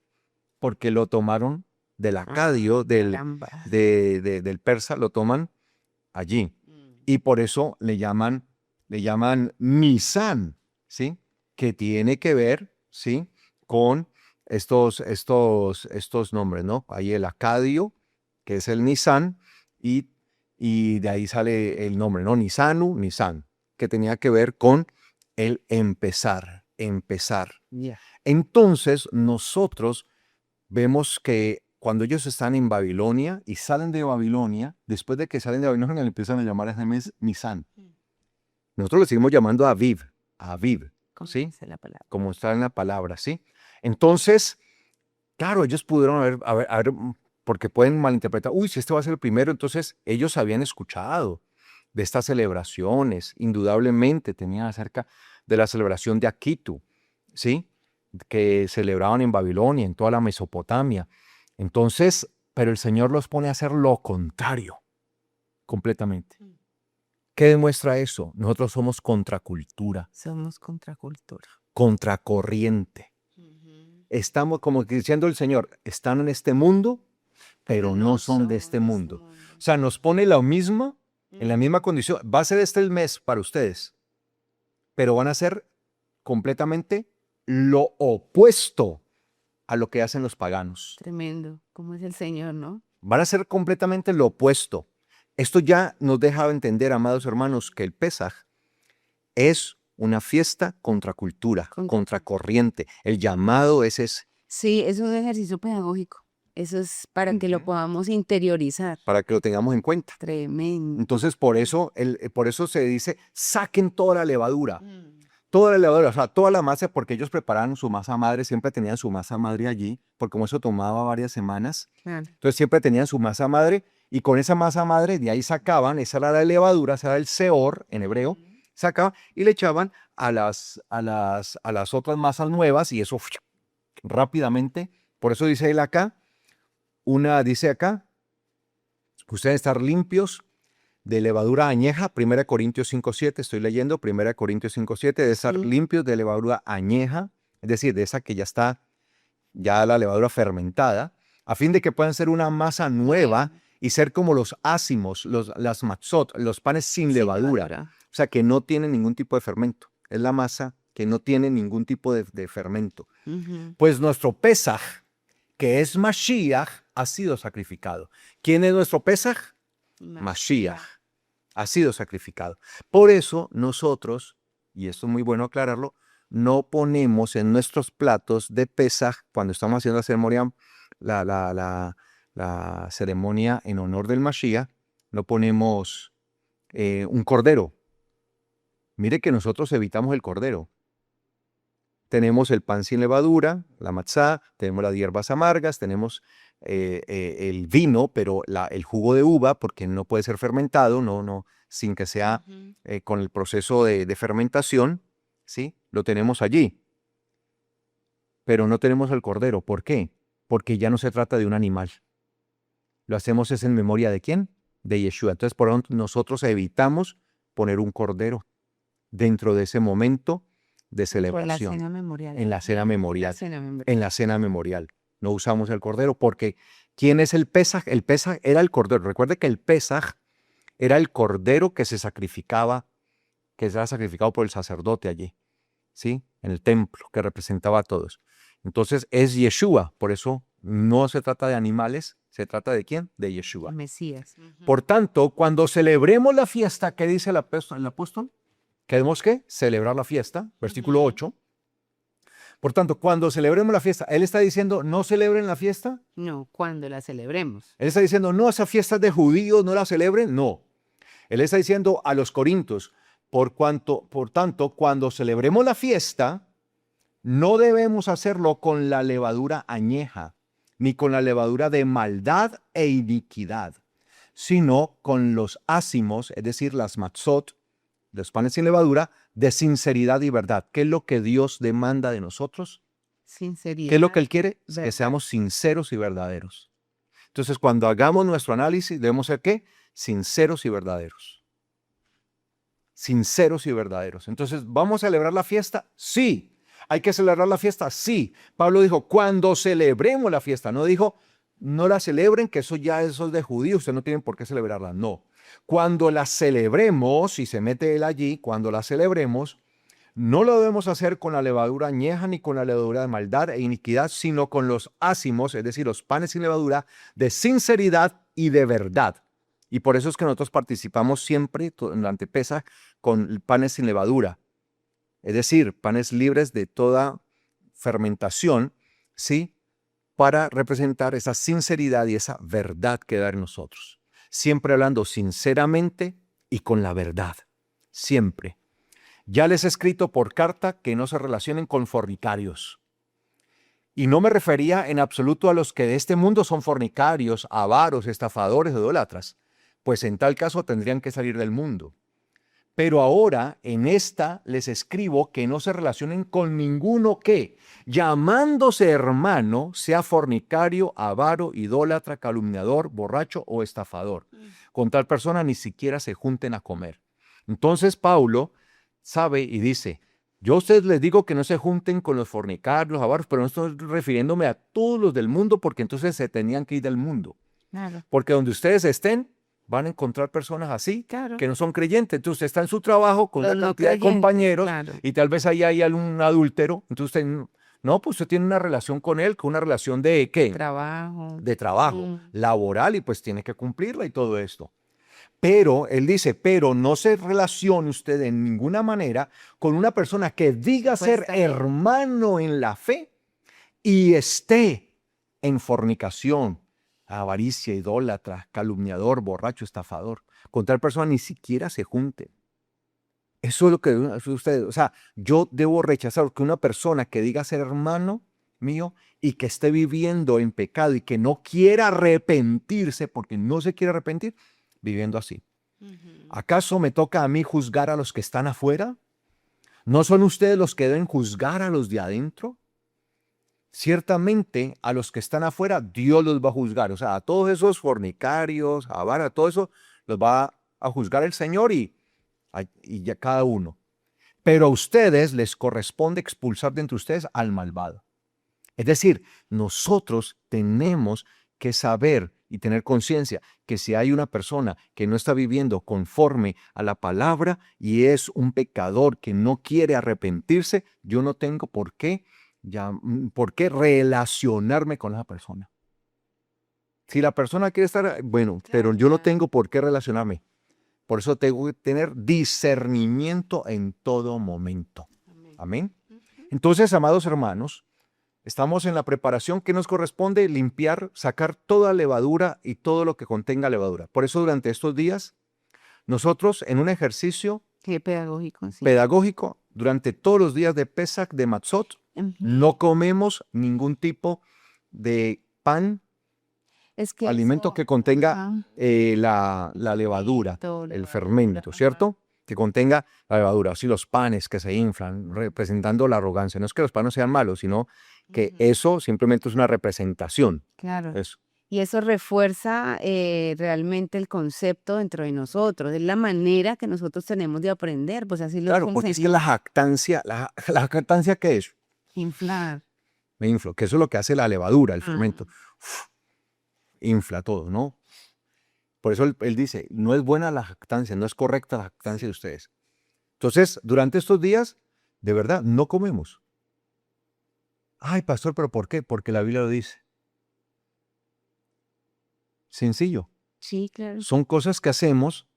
porque lo tomaron del acadio, caramba. del persa, lo toman allí. Y por eso le llaman Nisan, ¿sí? Que tiene que ver, ¿sí? Con estos nombres, ¿no? Hay el acadio, que es el Nisan, y de ahí sale el nombre, ¿no? Nisan, que tenía que ver con el empezar. Ya. Entonces, nosotros vemos que cuando ellos están en Babilonia y salen de Babilonia, después de que salen de Babilonia, le empiezan a llamar a ese mes Nisan. Nosotros le seguimos llamando Aviv, ¿Cómo ¿sí? dice la palabra? Como está en la palabra, ¿sí? Entonces, claro, ellos pudieron porque pueden malinterpretar, uy, si este va a ser el primero, entonces ellos habían escuchado de estas celebraciones, indudablemente tenían acerca de la celebración de Akitu, ¿sí? Que celebraban en Babilonia, en toda la Mesopotamia. Entonces, pero el Señor los pone a hacer lo contrario, completamente. ¿Qué demuestra eso? Nosotros somos contracultura, Somos contracultura. contracorriente. Estamos, como diciendo el Señor, están en este mundo, pero no son de este mundo. O sea, nos pone lo mismo, en la misma condición. Va a ser este el mes para ustedes, pero van a ser completamente lo opuesto a lo que hacen los paganos. Tremendo. ¿Cómo es el Señor, no? Van a ser completamente lo opuesto. Esto ya nos deja entender, amados hermanos, que el Pesaj es una fiesta contra cultura, contra corriente. El llamado es ese, Sí, es un ejercicio pedagógico. Eso es para que lo podamos interiorizar. para que lo tengamos en cuenta. Tremendo. Entonces, por eso se dice, saquen toda la levadura. Toda la levadura, o sea, toda la masa, porque ellos preparaban su masa madre, siempre tenían su masa madre allí, porque como eso tomaba varias semanas, Claro. entonces siempre tenían su masa madre, y con esa masa madre de ahí sacaban, esa era la levadura, esa era el seor en hebreo, sacaban y le echaban a las otras masas nuevas, y eso rápidamente, por eso dice él acá, dice acá, ustedes estar limpios de levadura añeja, 1 Corintios 5:7, estoy leyendo, 1 Corintios 5:7, de estar limpios de levadura añeja, es decir, de esa que ya está, ya la levadura fermentada, a fin de que puedan ser una masa nueva y ser como los ácimos, las matzot, los panes sin levadura, o sea, que no tienen ningún tipo de fermento. Es la masa que no tiene ningún tipo de fermento. Pues nuestro Pesaj, que es Mashiach, ha sido sacrificado. ¿Quién es nuestro Pesaj? Mashiach. Ha sido sacrificado. Por eso nosotros, y esto es muy bueno aclararlo, no ponemos en nuestros platos de Pesaj, cuando estamos haciendo la ceremonia en honor del Mashiach, no ponemos un cordero. Mire que nosotros evitamos el cordero. Tenemos el pan sin levadura, la matzá, tenemos las hierbas amargas, tenemos el vino, pero el jugo de uva, porque no puede ser fermentado, sin que sea con el proceso de fermentación, ¿sí? Lo tenemos allí. Pero no tenemos el cordero. ¿Por qué? Porque ya no se trata de un animal. Lo hacemos es en memoria ¿de quién? De Yeshua. Entonces, por lo tanto, nosotros evitamos poner un cordero dentro de ese momento de celebración. En la cena memorial. En la cena memorial. La cena memorial. En la cena memorial. No usamos el cordero porque ¿quién es el Pesaj? El Pesaj era el cordero. Recuerde que el Pesaj era el cordero que se sacrificaba, que era sacrificado por el sacerdote allí, ¿sí? En el templo, que representaba a todos. Entonces es Yeshua, por eso no se trata de animales, se trata de ¿quién? De Yeshua. El Mesías. Por tanto, cuando celebremos la fiesta, ¿qué dice el apóstol? ¿Queremos qué? Celebrar la fiesta, versículo 8. Por tanto, cuando celebremos la fiesta, él está diciendo, no celebren la fiesta. No, cuando la celebremos. Él está diciendo, no, esa fiesta es de judíos, no la celebren. No. Él está diciendo a los corintios, por tanto, cuando celebremos la fiesta, no debemos hacerlo con la levadura añeja, ni con la levadura de maldad e iniquidad, sino con los ácimos, es decir, las matzot, los panes sin levadura, de sinceridad y verdad. ¿Qué es lo que Dios demanda de nosotros? Sinceridad. ¿Qué es lo que Él quiere? Verdad. Que seamos sinceros y verdaderos. Entonces, cuando hagamos nuestro análisis, debemos ser ¿qué? Sinceros y verdaderos. Sinceros y verdaderos. Entonces, ¿vamos a celebrar la fiesta? Sí. ¿Hay que celebrar la fiesta? Sí. Pablo dijo, cuando celebremos la fiesta. No dijo, no la celebren, que eso es de judíos, ustedes no tienen por qué celebrarla. No. Cuando la celebremos, y se mete él allí, cuando la celebremos, no lo debemos hacer con la levadura añeja ni con la levadura de maldad e iniquidad, sino con los ácimos, es decir, los panes sin levadura, de sinceridad y de verdad. Y por eso es que nosotros participamos siempre durante Pesaj con panes sin levadura. Es decir, panes libres de toda fermentación, ¿sí? Para representar esa sinceridad y esa verdad que da en nosotros. Siempre hablando sinceramente y con la verdad. Siempre. Ya les he escrito por carta que no se relacionen con fornicarios. Y no me refería en absoluto a los que de este mundo son fornicarios, avaros, estafadores, idólatras, pues en tal caso tendrían que salir del mundo. Pero ahora en esta les escribo que no se relacionen con ninguno que, llamándose hermano, sea fornicario, avaro, idólatra, calumniador, borracho o estafador. Con tal persona ni siquiera se junten a comer. Entonces Pablo sabe y dice, yo a ustedes les digo que no se junten con los fornicarios, los avaros, pero no estoy refiriéndome a todos los del mundo porque entonces se tenían que ir del mundo. Claro. Porque donde ustedes estén, van a encontrar personas así, Claro. que no son creyentes. Entonces usted está en su trabajo con Los una no cantidad de creyentes, compañeros claro. y tal vez ahí hay algún adúltero. Entonces usted, no, pues usted tiene una relación con él, con una relación de ¿qué? Trabajo. De trabajo, laboral, y pues tiene que cumplirla y todo esto. Pero él dice, pero no se relacione usted en ninguna manera con una persona que diga ser está bien. hermano en la fe y esté en fornicación, avaricia, idólatra, calumniador, borracho, estafador. Con tal persona ni siquiera se junte. Eso es lo que ustedes, o sea, yo debo rechazar que una persona que diga ser hermano mío y que esté viviendo en pecado y que no quiera arrepentirse, porque no se quiere arrepentir, viviendo así. ¿Acaso me toca a mí juzgar a los que están afuera? ¿No son ustedes los que deben juzgar a los de adentro? Ciertamente a los que están afuera Dios los va a juzgar. O sea, a todos esos fornicarios, a todo eso, los va a juzgar el Señor y ya cada uno. Pero a ustedes les corresponde expulsar de entre ustedes al malvado. Es decir, nosotros tenemos que saber y tener conciencia que si hay una persona que no está viviendo conforme a la palabra y es un pecador que no quiere arrepentirse, yo no tengo por qué relacionarme con esa persona. Si la persona quiere estar, bueno, pero yo no tengo por qué relacionarme. Por eso tengo que tener discernimiento en todo momento. Amén. Entonces, amados hermanos, Estamos en la preparación que nos corresponde limpiar, sacar toda levadura y todo lo que contenga levadura. Por eso durante estos días, nosotros en un ejercicio Qué pedagógico, sí. pedagógico, durante todos los días de Pesach, de Matzot, Ujú. no comemos ningún tipo de pan, Es que alimento eso, que contenga ajá, la levadura, todo, el levadura, fermento, ajá. ¿cierto? Que contenga la levadura, así los panes que se inflan, representando la arrogancia. No es que los panes sean malos, sino que Ujú. eso simplemente es una representación. Claro. Eso. Y eso refuerza realmente el concepto dentro de nosotros. Es la manera que nosotros tenemos de aprender, pues así lo Claro, porque es que la jactancia, la jactancia, ¿qué es? inflar. Me inflo, que eso es lo que hace la levadura, el Ajá. fermento. Uf, infla todo, ¿no? Por eso él dice, no es buena la jactancia, no es correcta la jactancia de ustedes. Entonces, durante estos días, de verdad, no comemos. Ay, pastor, ¿pero por qué? Porque la Biblia lo dice. Sencillo. Sí, claro. Son cosas que hacemos,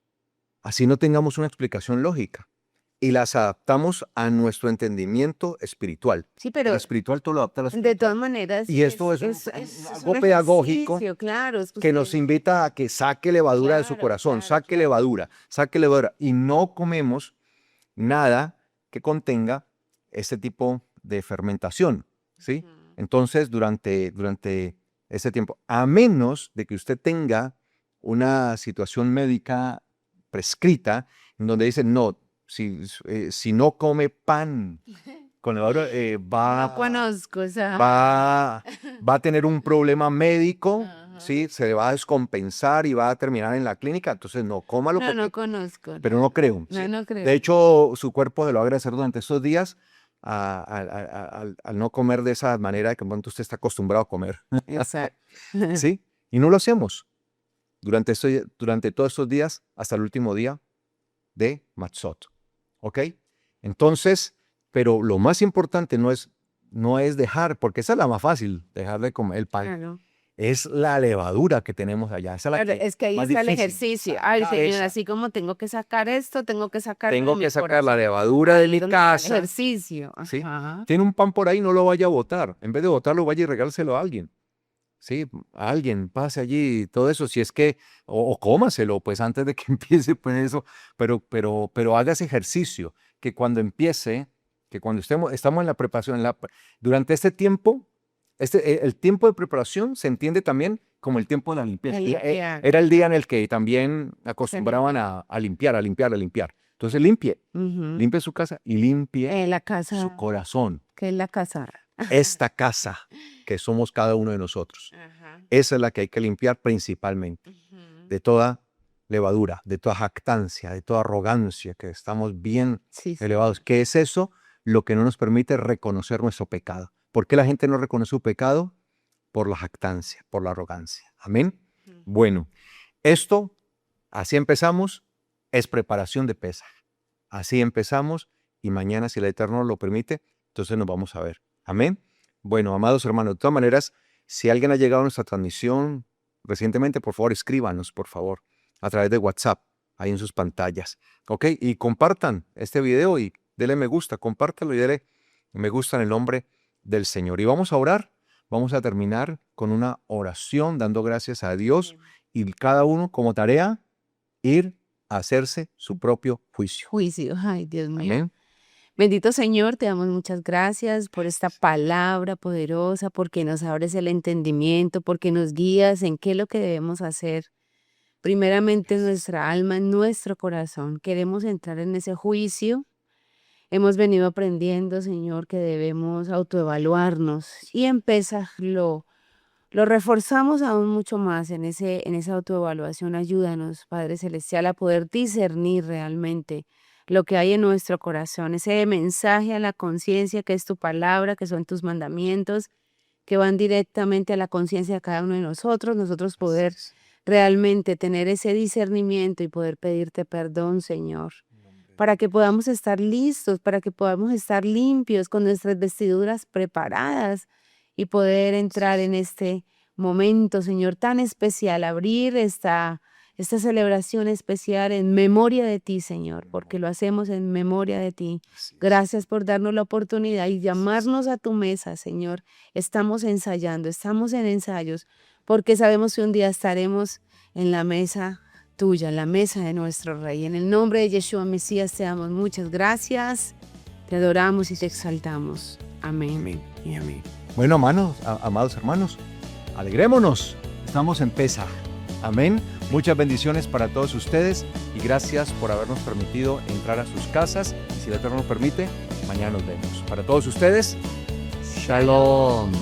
así no tengamos una explicación lógica. Y las adaptamos a nuestro entendimiento espiritual. Sí, Lo pero espiritual todo lo adapta a lo de todas espiritual. maneras Y esto es es algo un pedagógico ejercicio, claro. Es que que nos usted, invita a que saque levadura de su claro, corazón, claro, saque claro. levadura, saque levadura. Y no comemos nada que contenga este tipo de fermentación, ¿sí? Ujú. Entonces, durante ese tiempo, a menos de que usted tenga una situación médica prescrita, en donde dice, no, si no come pan con levadura, No conozco esa. va, va a tener un problema médico, Ajá. ¿sí? Se le va a descompensar y va a terminar en la clínica, entonces no, cómalo No, no porque, conozco. pero no creo, No, ¿sí? no De creo. hecho, su cuerpo se lo va a agradecer durante estos días al no comer de esa manera que de pronto usted está acostumbrado a comer, Exacto. ¿sí? Y no lo hacemos durante todos estos días hasta el último día de Matzot, ¿ok? Entonces, pero lo más importante no es dejar, porque esa es la más fácil, dejar de comer el pan. Claro. Es la levadura que tenemos allá, esa es la Claro, que es que ahí más está el difícil. ejercicio. Ay, Sacar Señor, esa. así como tengo que sacar esto, tengo que sacarlo de Tengo mi que sacar la corazón. levadura de Ahí mi es donde está el casa, ejercicio. ¿sí? Ajá. Tiene un pan por ahí, no lo vaya a botar. En vez de botarlo, vaya y regárselo a alguien. Sí, a alguien, pase allí, todo eso, si es que, o cómaselo, pues antes de que empiece, pues eso, pero haga ese ejercicio, que cuando empiece, que cuando estamos en la preparación, durante este tiempo, el tiempo de preparación se entiende también como el tiempo de la limpieza. El limpiar. Era el día en el que también Se acostumbraban limpia. a limpiar, a limpiar, a limpiar. Entonces limpie, Ujú. limpie su casa y limpie La su casa, corazón. ¿qué es la casa? Esta casa que somos cada uno de nosotros. Ajá. Esa es la que hay que limpiar principalmente, Ujú. de toda levadura, de toda jactancia, de toda arrogancia, que estamos bien Sí, elevados. señor. ¿Qué es eso? Lo que no nos permite reconocer nuestro pecado. ¿Por qué la gente no reconoce su pecado? Por la jactancia, por la arrogancia. Amén. Ujú. Bueno, esto, así empezamos, es preparación de Pesaj. Así empezamos y mañana, si el Eterno lo permite, entonces nos vamos a ver. Amén. Bueno, amados hermanos, de todas maneras, si alguien ha llegado a nuestra transmisión recientemente, por favor, escríbanos, por favor, a través de WhatsApp, ahí en sus pantallas. ¿Ok? Y compartan este video y dele me gusta, compártalo y dele me gusta en el nombre del Señor. Y vamos a orar, vamos a terminar con una oración dando gracias a Dios Amén. y cada uno como tarea ir a hacerse su propio juicio. Juicio. Ay, Dios mío. Amén. Bendito Señor, te damos muchas gracias por esta palabra poderosa, porque nos abres el entendimiento, porque nos guías en qué es lo que debemos hacer. Primeramente en nuestra alma, en nuestro corazón. Queremos entrar en ese juicio. Hemos venido aprendiendo, Señor, que debemos autoevaluarnos y lo reforzamos aún mucho más en esa autoevaluación. Ayúdanos, Padre Celestial, a poder discernir realmente lo que hay en nuestro corazón, ese mensaje a la conciencia que es tu palabra, que son tus mandamientos, que van directamente a la conciencia de cada uno de nosotros poder realmente tener ese discernimiento y poder pedirte perdón, Señor, para que podamos estar listos, para que podamos estar limpios, con nuestras vestiduras preparadas y poder entrar en este momento, Señor, tan especial, abrir esta celebración especial en memoria de ti, Señor, porque lo hacemos en memoria de ti. Gracias por darnos la oportunidad y llamarnos a tu mesa, Señor. Estamos ensayando, estamos en ensayos, porque sabemos que un día estaremos en la mesa tuya, en la mesa de nuestro Rey. En el nombre de Yeshua Mesías te damos muchas gracias, te adoramos y te exaltamos. Amén. Amén y amén. Bueno, amados hermanos, alegrémonos. Estamos en Pesaj. Amén. Muchas bendiciones para todos ustedes y gracias por habernos permitido entrar a sus casas. Y si el Eterno nos permite, mañana nos vemos. Para todos ustedes, Shalom.